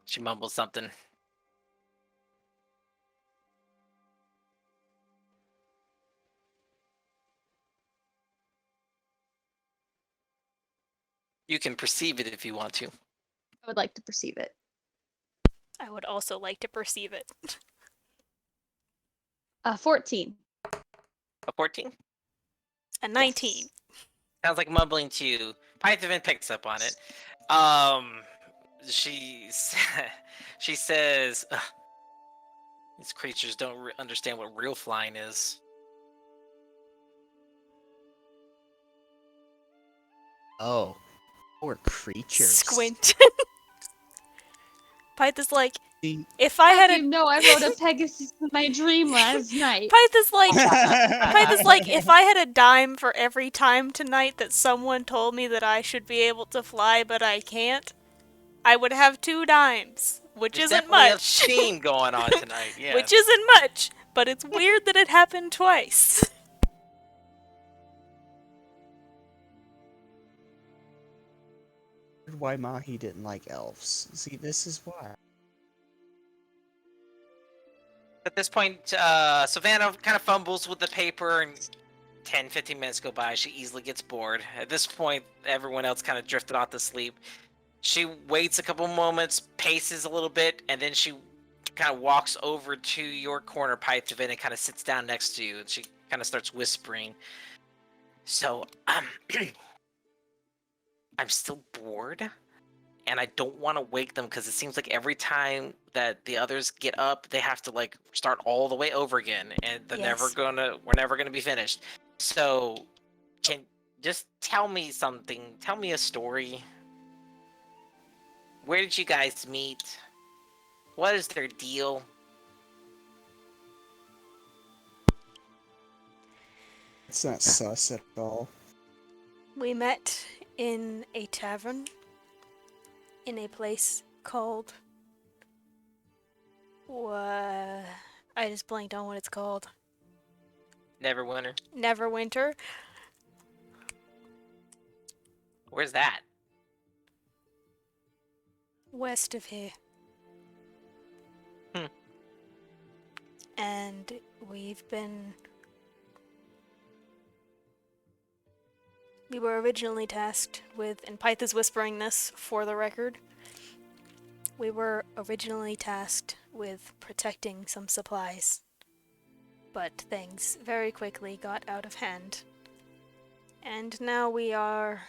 S2: She mumbles something. You can perceive it if you want to.
S5: I would like to perceive it.
S6: I would also like to perceive it.
S5: 14.
S2: A 14?
S6: A 19.
S5: Yes.
S2: Sounds like mumbling to you. Pythavin picks up on it. She says, "Ugh, these creatures don't understand what real flying is."
S1: Oh, poor creatures.
S6: Squint. Pyth is like,
S1: See-
S6: if I had
S5: You
S6: a
S5: know, I rode a Pegasus in my dream last night.
S6: Pyth is like, if I had a dime for every time tonight that someone told me that I should be able to fly but I can't, I would have 2 dimes, which
S2: There's
S6: isn't
S2: definitely
S6: much.
S2: a theme going on tonight. Yeah.
S6: Which isn't much, but it's weird that it happened twice.
S1: Why Mahi didn't like elves. See, this is why.
S2: At this point, Savannah kind of fumbles with the paper, and 10-15 minutes go by. She easily gets bored. At this point, everyone else kind of drifted off to sleep. She waits a couple moments, paces a little bit, and then she kind of walks over to your corner, Pythavin, and kind of sits down next to you. And she kind of starts whispering. So, I'm still bored, and I don't want to wake them because it seems like every time that the others get up, they have to like start all the way over again, and we're never gonna be finished. So, can just tell me something. Tell me a story. Where did you guys meet? What is their deal?
S1: It's not sus at all.
S6: We met in a tavern in a place called... I just blanked on what it's called.
S2: Neverwinter.
S6: Neverwinter.
S2: Where's that?
S6: West of here.
S2: Hmm.
S6: And we've been... We were originally tasked with, and Pyth is whispering this for the record, we were originally tasked with protecting some supplies, but things very quickly got out of hand. And now we are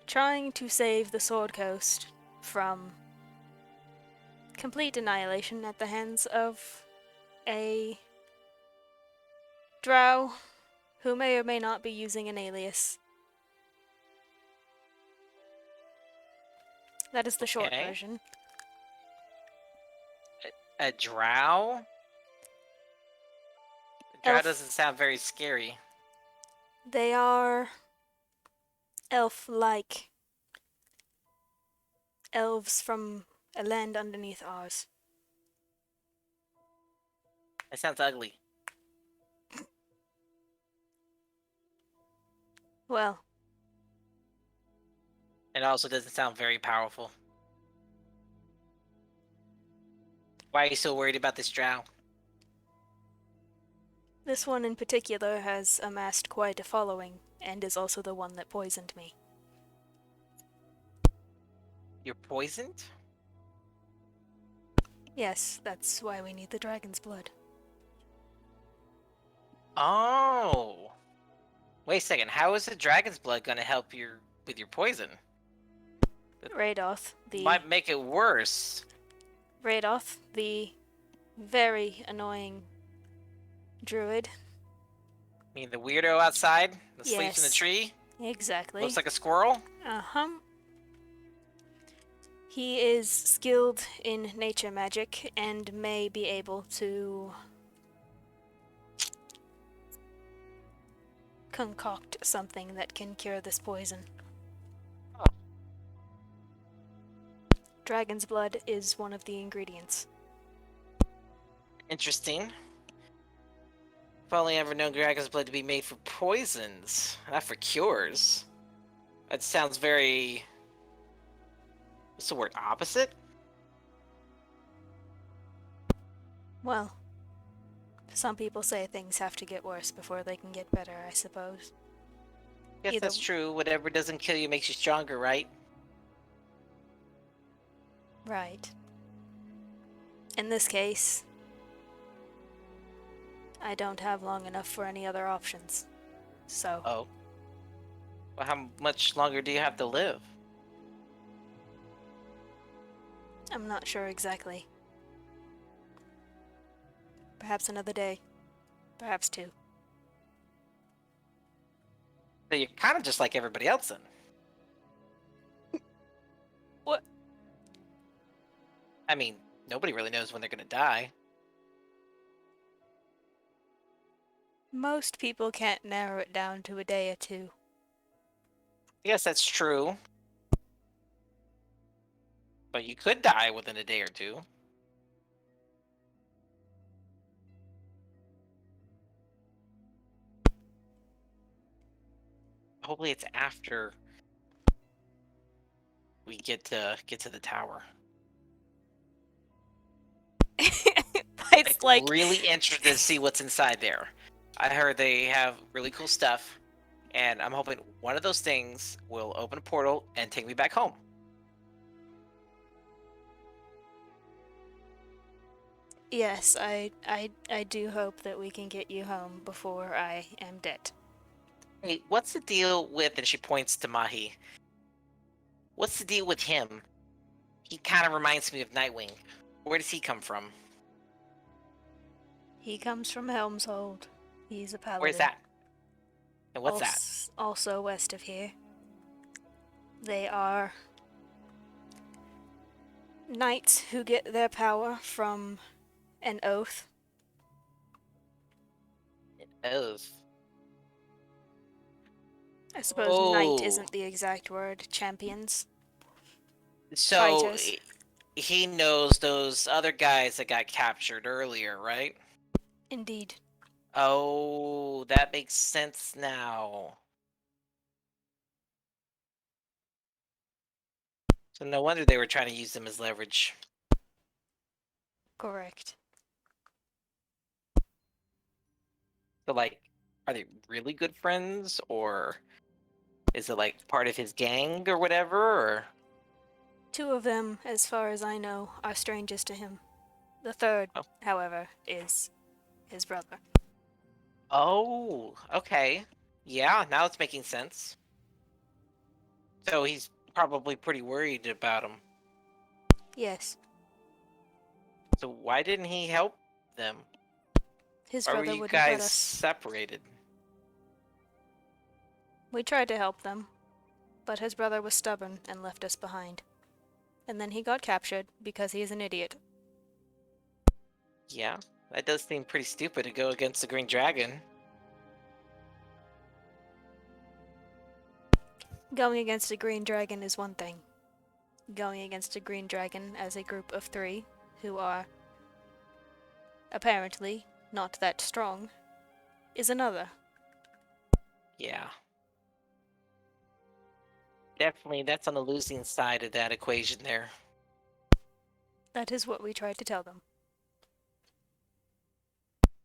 S6: trying to save the Sword Coast from complete annihilation at the hands of a drow who may or may not be using an alias. That is the short
S2: Okay.
S6: version.
S2: A drow? A drow
S6: Elf.
S2: doesn't sound very scary.
S6: They are elf-like. Elves from a land underneath ours.
S2: That sounds ugly.
S6: Well,
S2: It also doesn't sound very powerful. Why are you so worried about this drow?
S6: this one in particular has amassed quite a following, and is also the one that poisoned me.
S2: You're poisoned?
S6: Yes, that's why we need the dragon's blood.
S2: Oh. Wait a second. How is the dragon's blood going to help with your poison?
S6: Radoth, the
S2: Might make it worse.
S6: Radoth, the very annoying druid.
S2: I mean, the weirdo outside that sleeps in the
S6: Yes.
S2: tree?
S6: Exactly.
S2: Looks like a squirrel?
S6: Uh-huh. He is skilled in nature magic and may be able to concoct something that can cure this poison.
S2: Oh.
S6: Dragon's blood is one of the ingredients.
S2: Interesting. I've only ever known dragon's blood to be made for poisons, not for cures. That sounds very... What's the word? Opposite?
S6: Well, some people say things have to get worse before they can get better, I suppose.
S2: Yes,
S6: Either-
S2: that's true. Whatever doesn't kill you makes you stronger, right?
S6: Right. In this case, I don't have long enough for any other options. So,
S2: Oh. Well, how much longer do you have to live?
S6: I'm not sure exactly. Perhaps another day. Perhaps two.
S2: So you're kind of just like everybody else then.
S6: What?
S2: I mean, nobody really knows when they're gonna die.
S6: Most people can't narrow it down to a day or two.
S2: Yes, that's true. But you could die within a day or two. Hopefully it's after we get to the tower.
S6: It's like
S2: really interested to see what's inside there. I heard they have really cool stuff, and I'm hoping one of those things will open a portal and take me back home.
S6: yes, I do hope that we can get you home before I am dead.
S2: Hey, what's the deal with, and she points to Mahi. What's the deal with him? He kind of reminds me of Nightwing. Where does he come from?
S6: He comes from Helmshold. He's a paladin.
S2: Where's that? And what's that?
S6: Also west of here. They are knights who get their power from an oath.
S2: Oath.
S6: I suppose knight
S2: Oh.
S6: isn't the exact word. Champions.
S2: So
S6: Fighters.
S2: he knows those other guys that got captured earlier, right?
S6: Indeed.
S2: Oh, that makes sense now. So no wonder they were trying to use them as leverage.
S6: Correct.
S2: So, like, are they really good friends, or is it like part of his gang or whatever? Or
S6: Two of them, as far as I know, are strangers to him. The third,
S2: Oh.
S6: however, is his brother.
S2: oh, okay, yeah, now it's making sense. So he's probably pretty worried about him.
S6: Yes,
S2: So why didn't he help them?
S6: his
S2: Why were
S6: brother
S2: you
S6: wouldn't let
S2: guys
S6: us.
S2: separated?
S6: We tried to help them, but his brother was stubborn and left us behind. And then he got captured because he is an idiot.
S2: Yeah, that does seem pretty stupid to go against the Green Dragon.
S6: Going against a green dragon is one thing. Going against a green dragon as a group of three, who are apparently not that strong, is another.
S2: Yeah. Definitely, that's on the losing side of that equation there.
S6: That is what we tried to tell them.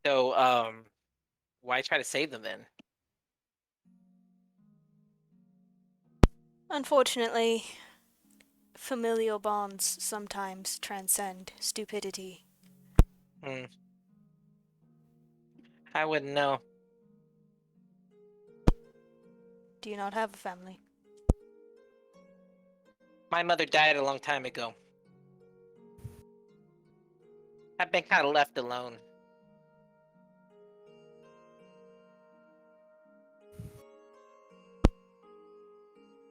S2: So, why try to save them then?
S6: Unfortunately, familial bonds sometimes transcend stupidity.
S2: I wouldn't know.
S6: Do you not have a family?
S2: My mother died a long time ago. I've been kind of left alone.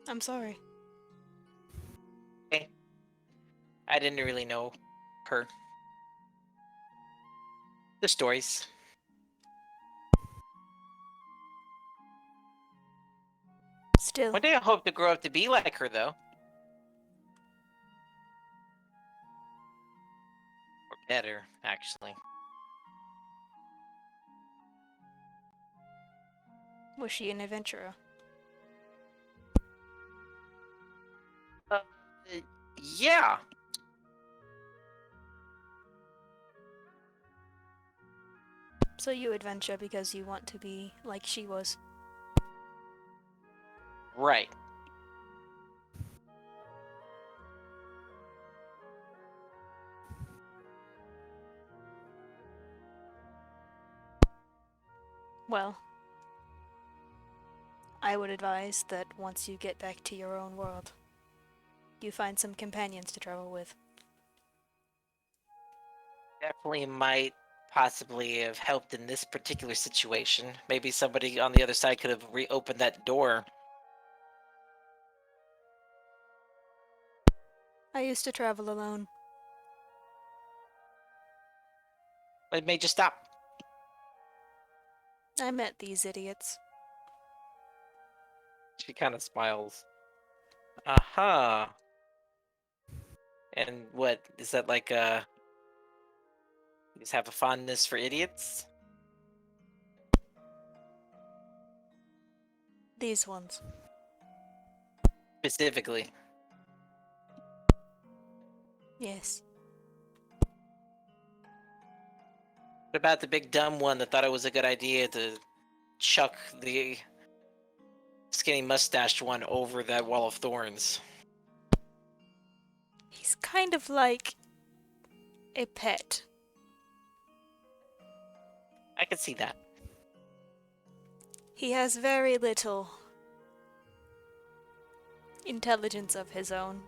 S6: I'm sorry.
S2: I didn't really know her. The stories.
S6: Still,
S2: One day I hope to grow up to be like her, though. Or better, actually.
S6: was she an adventurer?
S2: Uh, yeah.
S6: So you adventure because you want to be like she was.
S2: Right.
S6: Well, I would advise that once you get back to your own world, you find some companions to travel with.
S2: Definitely might possibly have helped in this particular situation. Maybe somebody on the other side could have reopened that door.
S6: I used to travel alone.
S2: What made you stop?
S6: I met these idiots.
S2: She kind of smiles. Uh-huh. And what, is that like, you just have a fondness for idiots?
S6: These ones.
S2: Specifically.
S6: Yes.
S2: What about the big dumb one that thought it was a good idea to chuck the skinny mustached one over that wall of thorns?
S6: He's kind of like a pet.
S2: I could see that.
S6: He has very little intelligence of his own,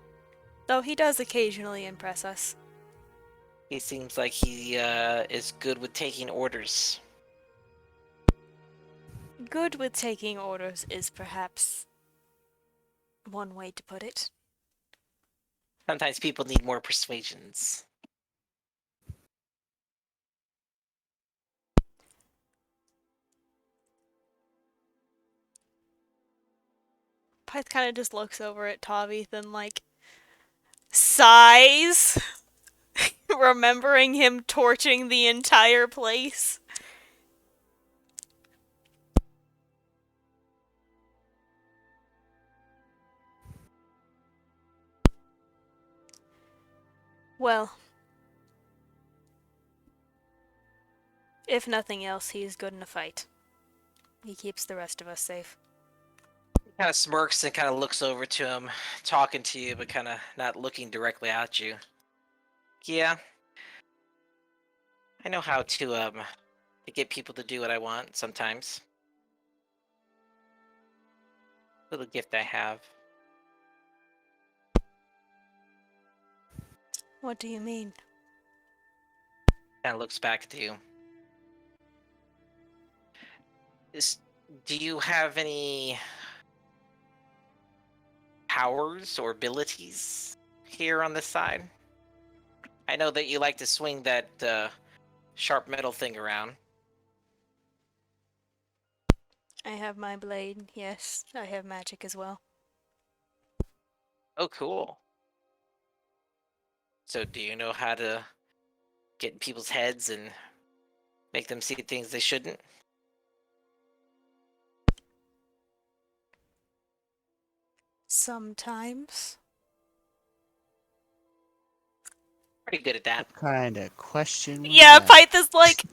S6: though he does occasionally impress us.
S2: He seems like he is good with taking orders.
S6: Good with taking orders is perhaps one way to put it.
S2: Sometimes people need more persuasions.
S6: Pyth kind of just looks over at Tavith and like sighs, remembering him torching the entire place. Well, if nothing else, he's good in a fight. He keeps the rest of us safe.
S2: Kind of smirks and kind of looks over to him, talking to you, but kind of not looking directly at you. Yeah, I know how to get people to do what I want sometimes. Little gift I have.
S6: What do you mean?
S2: Kind of looks back at you. Do you have any powers or abilities here on this side? I know that you like to swing that sharp metal thing around.
S6: I have my blade, yes. I have magic as well.
S2: Oh, cool. So do you know how to get in people's heads and make them see things they shouldn't?
S6: Sometimes.
S2: Pretty good at that.
S1: What kind of question? Was
S6: Yeah,
S1: that?
S6: Pyth is like,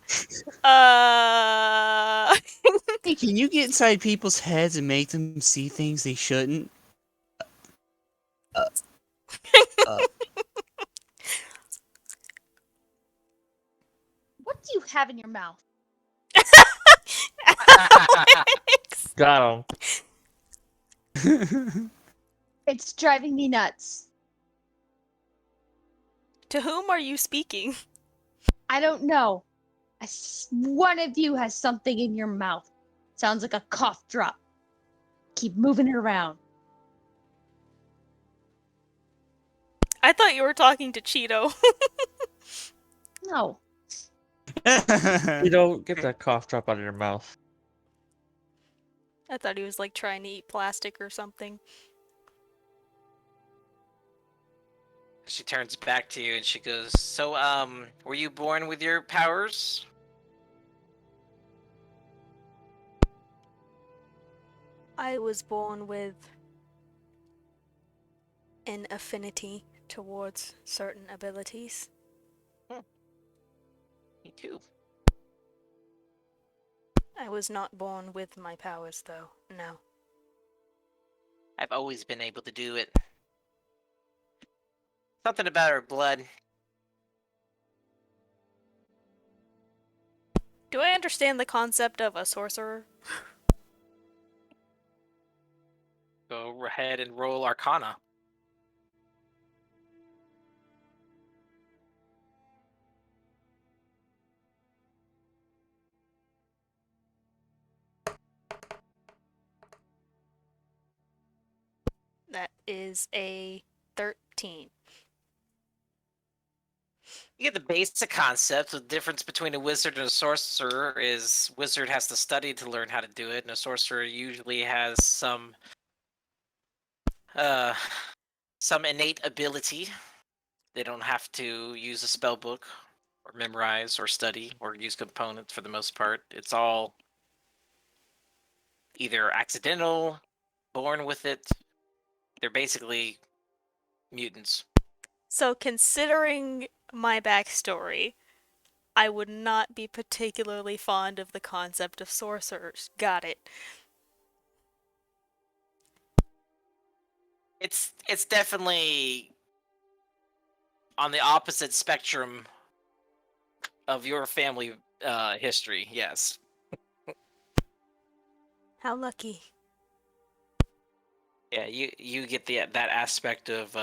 S1: Hey, can you get inside people's heads and make them see things they shouldn't?
S5: What do you have in your mouth?
S3: Got him.
S5: It's driving me nuts.
S6: To whom are you speaking?
S5: I don't know. One of you has something in your mouth. Sounds like a cough drop. Keep moving it around.
S6: I thought you were talking to Cheeto.
S5: No.
S3: You don't get that cough drop out of your mouth.
S6: I thought he was like trying to eat plastic or something.
S2: She turns back to you and she goes, "So, were you born with your powers?"
S6: I was born with an affinity towards certain abilities.
S2: Me too.
S6: I was not born with my powers, though. No.
S2: I've always been able to do it. Something about her blood.
S6: Do I understand the concept of a sorcerer?
S2: Go ahead and roll Arcana.
S6: That is a 13.
S2: You get the basic concept. The difference between a wizard and a sorcerer is wizard has to study to learn how to do it, and a sorcerer usually has uh some innate ability. They don't have to use a spell book or memorize or study or use components for the most part. It's all either accidental, born with it. They're basically mutants.
S6: So, considering my backstory, I would not be particularly fond of the concept of sorcerers. Got it.
S2: It's definitely on the opposite spectrum of your family history. Yes.
S6: How lucky.
S2: Yeah, you get that aspect of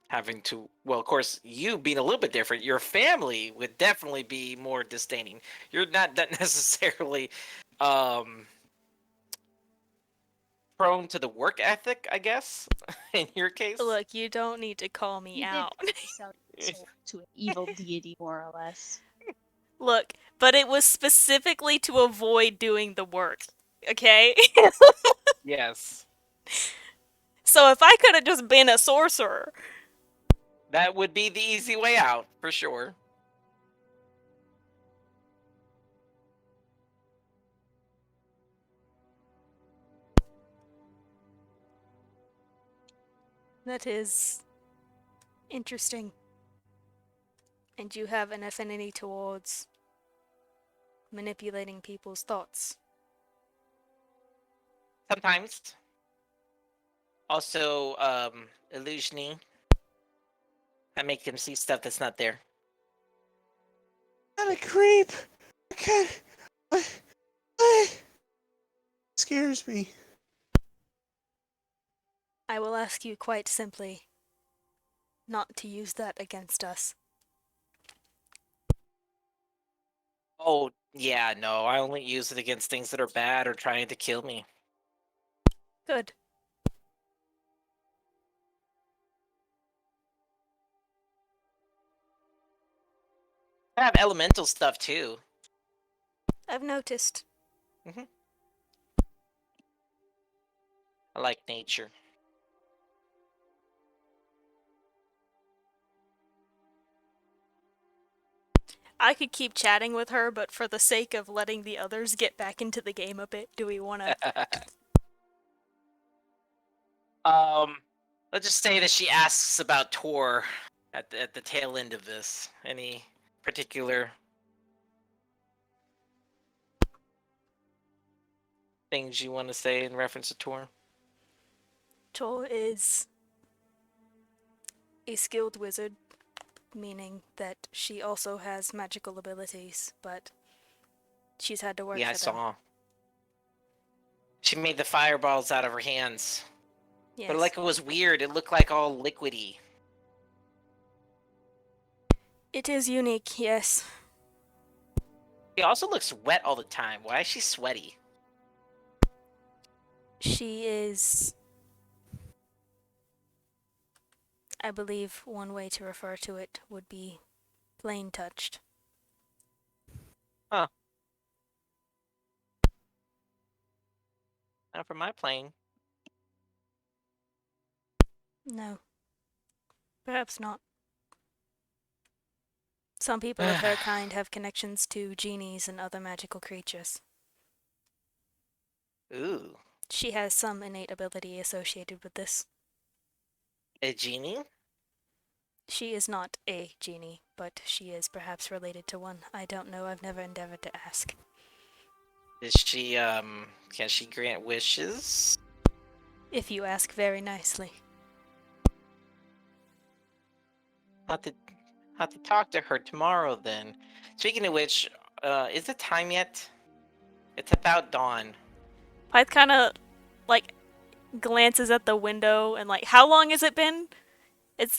S2: having to. Well, of course, you being a little bit different. Your family would definitely be more disdaining. You're not that necessarily um prone to the work ethic, I guess. In your case.
S6: Look, you don't need to call me
S5: You did
S6: out.
S5: sell your soul to an evil deity, more or less.
S6: Look, but it was specifically to avoid doing the work. Okay?
S2: Yes.
S6: So if I could have just been a sorcerer,
S2: That would be the easy way out, for sure.
S6: that is interesting. And you have an affinity towards manipulating people's thoughts.
S2: Sometimes. Also, illusioning. I make them see stuff that's not there.
S1: What a creep! I can't. What? Scares me.
S6: I will ask you quite simply not to use that against us.
S2: Oh, yeah, no, I only use it against things that are bad or trying to kill me.
S6: Good.
S2: I have elemental stuff too.
S6: I've noticed.
S2: I like nature.
S6: I could keep chatting with her, but for the sake of letting the others get back into the game a bit, do we want to?
S2: Let's just say that she asks about Tor at the tail end of this. Any particular things you want to say in reference to Tor?
S6: Tor is a skilled wizard, meaning that she also has magical abilities, but she's had to work
S2: Yeah, I
S6: for them.
S2: saw. She made the fireballs out of her hands.
S6: Yes.
S2: But like it was weird, it looked like all liquidy.
S6: It is unique, yes.
S2: She also looks wet all the time. Why is she sweaty?
S6: She is... I believe one way to refer to it would be plain touched.
S2: Not from my plane.
S6: No. Perhaps not. Some people of her kind have connections to genies and other magical creatures.
S2: Ooh,
S6: She has some innate ability associated with this.
S2: a genie?
S6: She is not a genie, but she is perhaps related to one. I don't know, I've never endeavored to ask.
S2: Is she, can she grant wishes?
S6: If you ask very nicely.
S2: Have to talk to her tomorrow then. Speaking of which, is it time yet? It's about dawn.
S6: Pyth kind of, like, glances at the window and, like, how long has it been?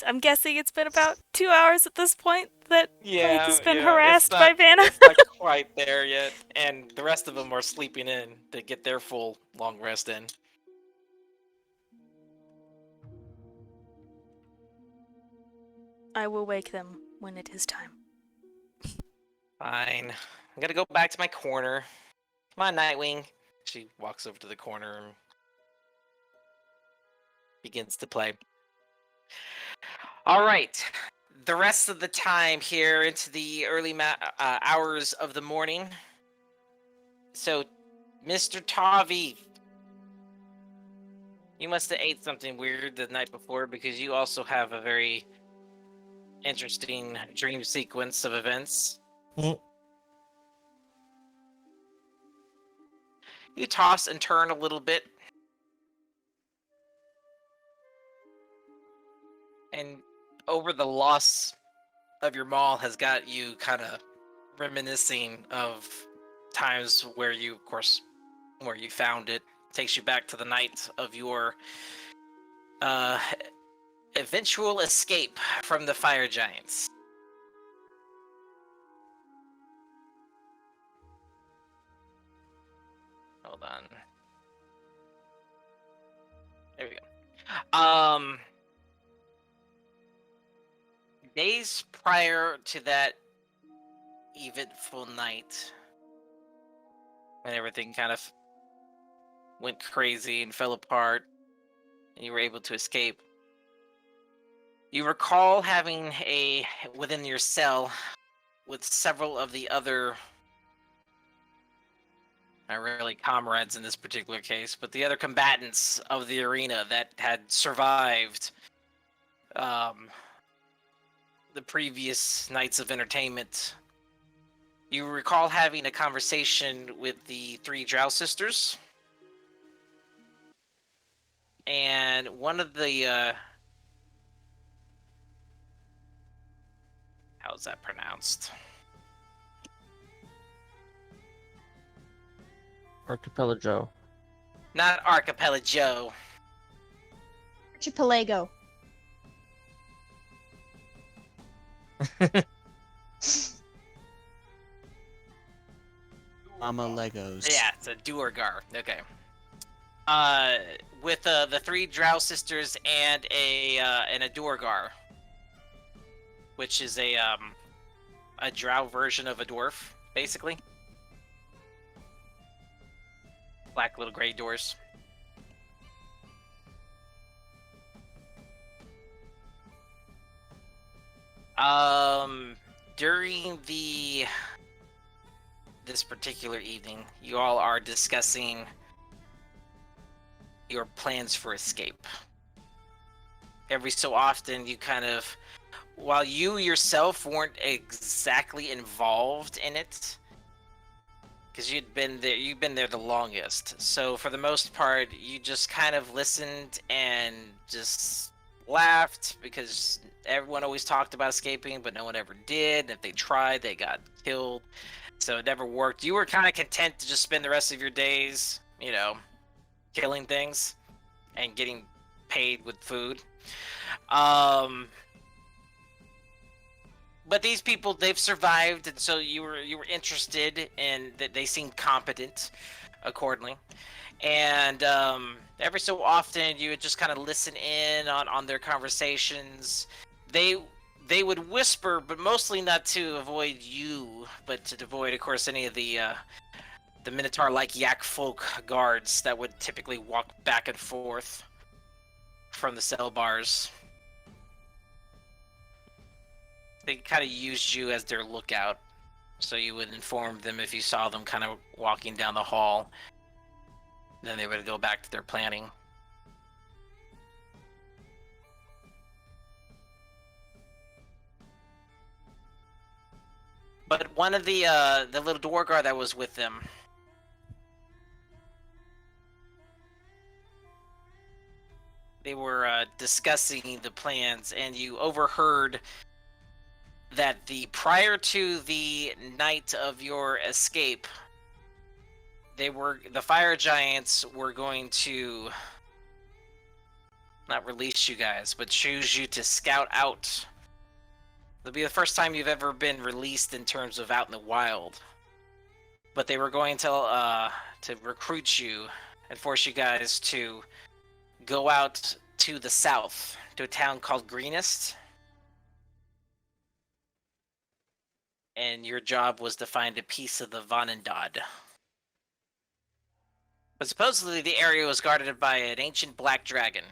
S6: I'm guessing it's been about 2 hours at this point that Pyth has been harassed by Vanna.
S2: It's not quite there yet, and the rest of them are sleeping in to get their full long rest in.
S6: I will wake them when it is time.
S2: Fine. I'm gonna go back to my corner. Come on, Nightwing. She walks over to the corner and begins to play. All right. The rest of the time here into the early hours of the morning. So, Mr. Tavi, you must have ate something weird the night before because you also have a very interesting dream sequence of events.
S3: Mm.
S2: You toss and turn a little bit. And over the loss of your mall has got you kind of reminiscing of times where you, of course, where you found it. Takes you back to the night of your eventual escape from the fire giants. Hold on. There we go. Days prior to that eventful night, when everything kind of went crazy and fell apart, and you were able to escape, you recall having within your cell with several of the other, not really comrades in this particular case, but the other combatants of the arena that had survived the previous nights of entertainment. You recall having a conversation with the three Drow sisters, and one of the how's that pronounced?
S3: Archipelago.
S2: Not Archipelago.
S5: Archipelago.
S1: Mama Legos.
S2: Yeah, it's a Duergar. Okay. With the three Drow sisters and a Duergar, which is a Drow version of a dwarf, basically. Black little gray doors. During this particular evening, you all are discussing your plans for escape. Every so often, you kind of, while you yourself weren't exactly involved in it, because you've been there the longest. So for the most part, you just kind of listened and just laughed because everyone always talked about escaping, but no one ever did. And if they tried, they got killed. So it never worked. You were kind of content to just spend the rest of your days, killing things and getting paid with food. But these people, they've survived, and so you were interested, and that they seemed competent. accordingly. And every so often, you would just kind of listen in on their conversations. They they would whisper, but mostly not to avoid you, but to avoid, of course, any of the Minotaur-like yak folk guards that would typically walk back and forth from the cell bars. They kind of used you as their lookout, so you would inform them if you saw them kind of walking down the hall. Then they would go back to their planning. But one of the little Dwargar that was with them, they were discussing the plans, and you overheard that prior to the night of your escape, the fire giants were going to not release you guys, but choose you to scout out. It'll be the first time you've ever been released in terms of out in the wild. But they were going to recruit you and force you guys to go out to the south to a town called Greenest. And your job was to find a piece of the Vanendad. But supposedly the area was guarded by an ancient black dragon.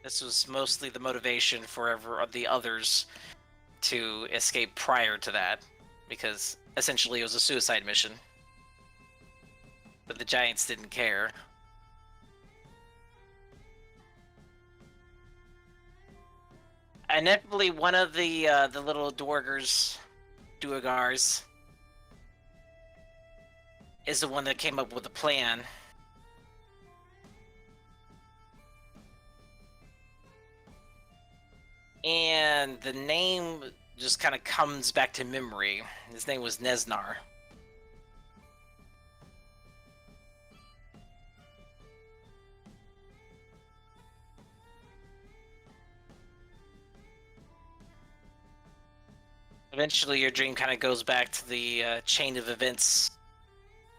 S2: This was mostly the motivation for the others to escape prior to that, because essentially it was a suicide mission. But the giants didn't care. Inevitably, one of the little Duergars is the one that came up with the plan. And the name just kind of comes back to memory. His name was Nesnar. Eventually, your dream kind of goes back to the chain of events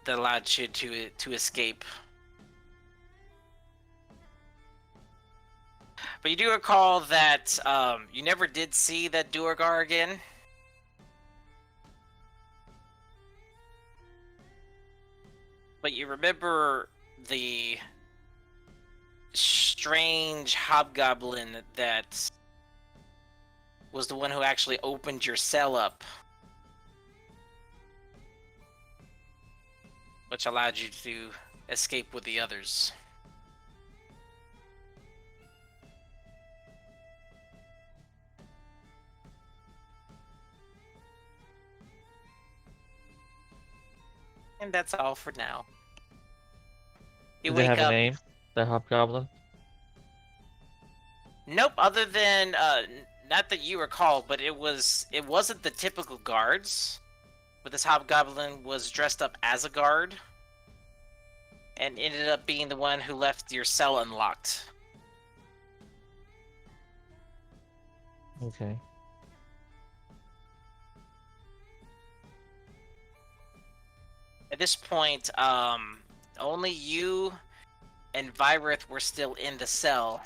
S2: that allowed you to escape. But you do recall that you never did see that Duergar again. But you remember the strange hobgoblin that was the one who actually opened your cell up, which allowed you to escape with the others. And that's all for now. You
S3: Do they
S2: wake
S3: have a
S2: up.
S3: name? The hobgoblin?
S2: Nope. Other than not that you recall, but it wasn't the typical guards. But this hobgoblin was dressed up as a guard, and ended up being the one who left your cell unlocked.
S3: Okay.
S2: At this point, only you and Virith were still in the cell.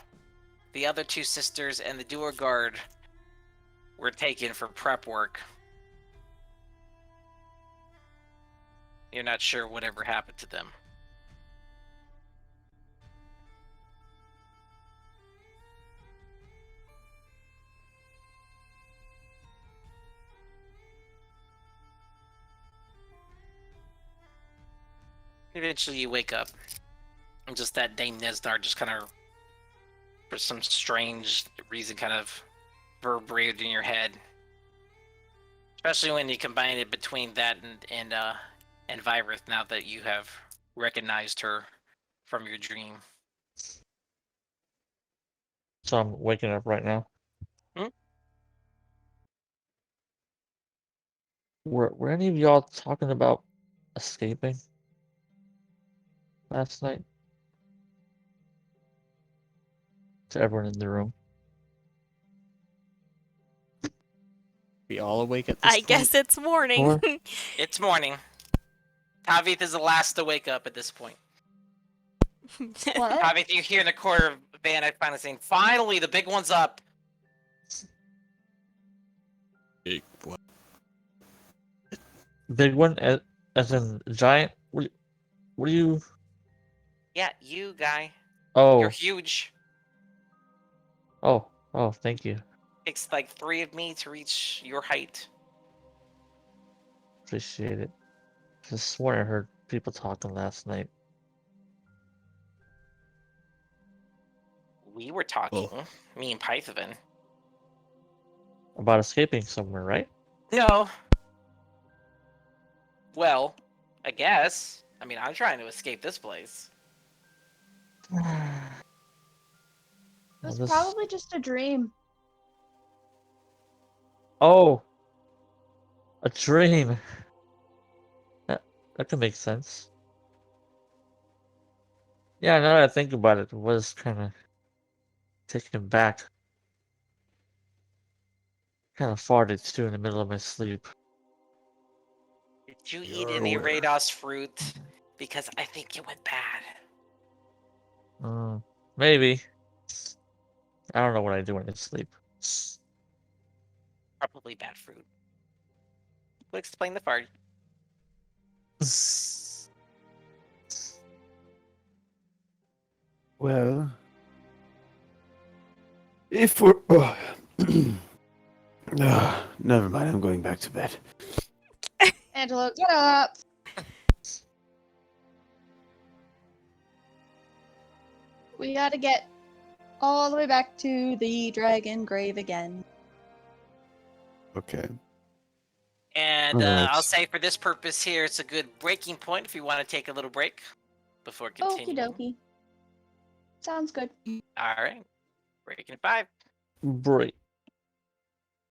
S2: The other two sisters and the Duer guard were taken for prep work. You're not sure whatever happened to them. Eventually you wake up. And just that Dame Nesdar just kind of, for some strange reason, kind of reverberated in your head. Especially when you combine it between that and Virith, now that you have recognized her from your dream.
S3: So I'm waking up right now.
S2: Hmm?
S3: Were any of y'all talking about escaping last night? To everyone in the room.
S1: We all awake at this
S6: I
S1: point.
S6: guess it's morning.
S2: It's morning. Tavith is the last to wake up at this point.
S5: What?
S2: Tavith, you hear in the corner of Van Eyck finally saying, "Finally, the big one's up."
S1: What?
S3: Big one, as in giant. What do you?
S2: Yeah, you guy.
S3: Oh,
S2: You're huge.
S3: oh, thank you.
S2: Takes like 3 of me to reach your height.
S3: Appreciate it. I swear I heard people talking last night.
S2: We were talking, me and Pythavin.
S3: About escaping somewhere, right?
S2: No. Well, I guess. I mean, I'm trying to escape this place.
S5: It
S3: Well,
S5: was
S3: this-
S5: probably just a dream.
S3: Oh, a dream. That could make sense. Yeah, now that I think about it, it was kind of taken back. Kind of farted too in the middle of my sleep.
S2: Did you eat
S1: You're
S2: any
S1: aware.
S2: Rados fruit? Because I think it went bad.
S3: Maybe. I don't know what I do when I sleep.
S2: Probably bad fruit. Would explain the fart.
S4: Well, if we're. Never mind, I'm going back to bed.
S5: Angelo, get up! We gotta get all the way back to the dragon grave again.
S4: Okay.
S2: And
S4: Alright.
S2: I'll say for this purpose here, it's a good breaking point if you want to take a little break before
S5: Okie
S2: continuing.
S5: dokie. Sounds good.
S2: All right. Breaking at 5.
S3: Break.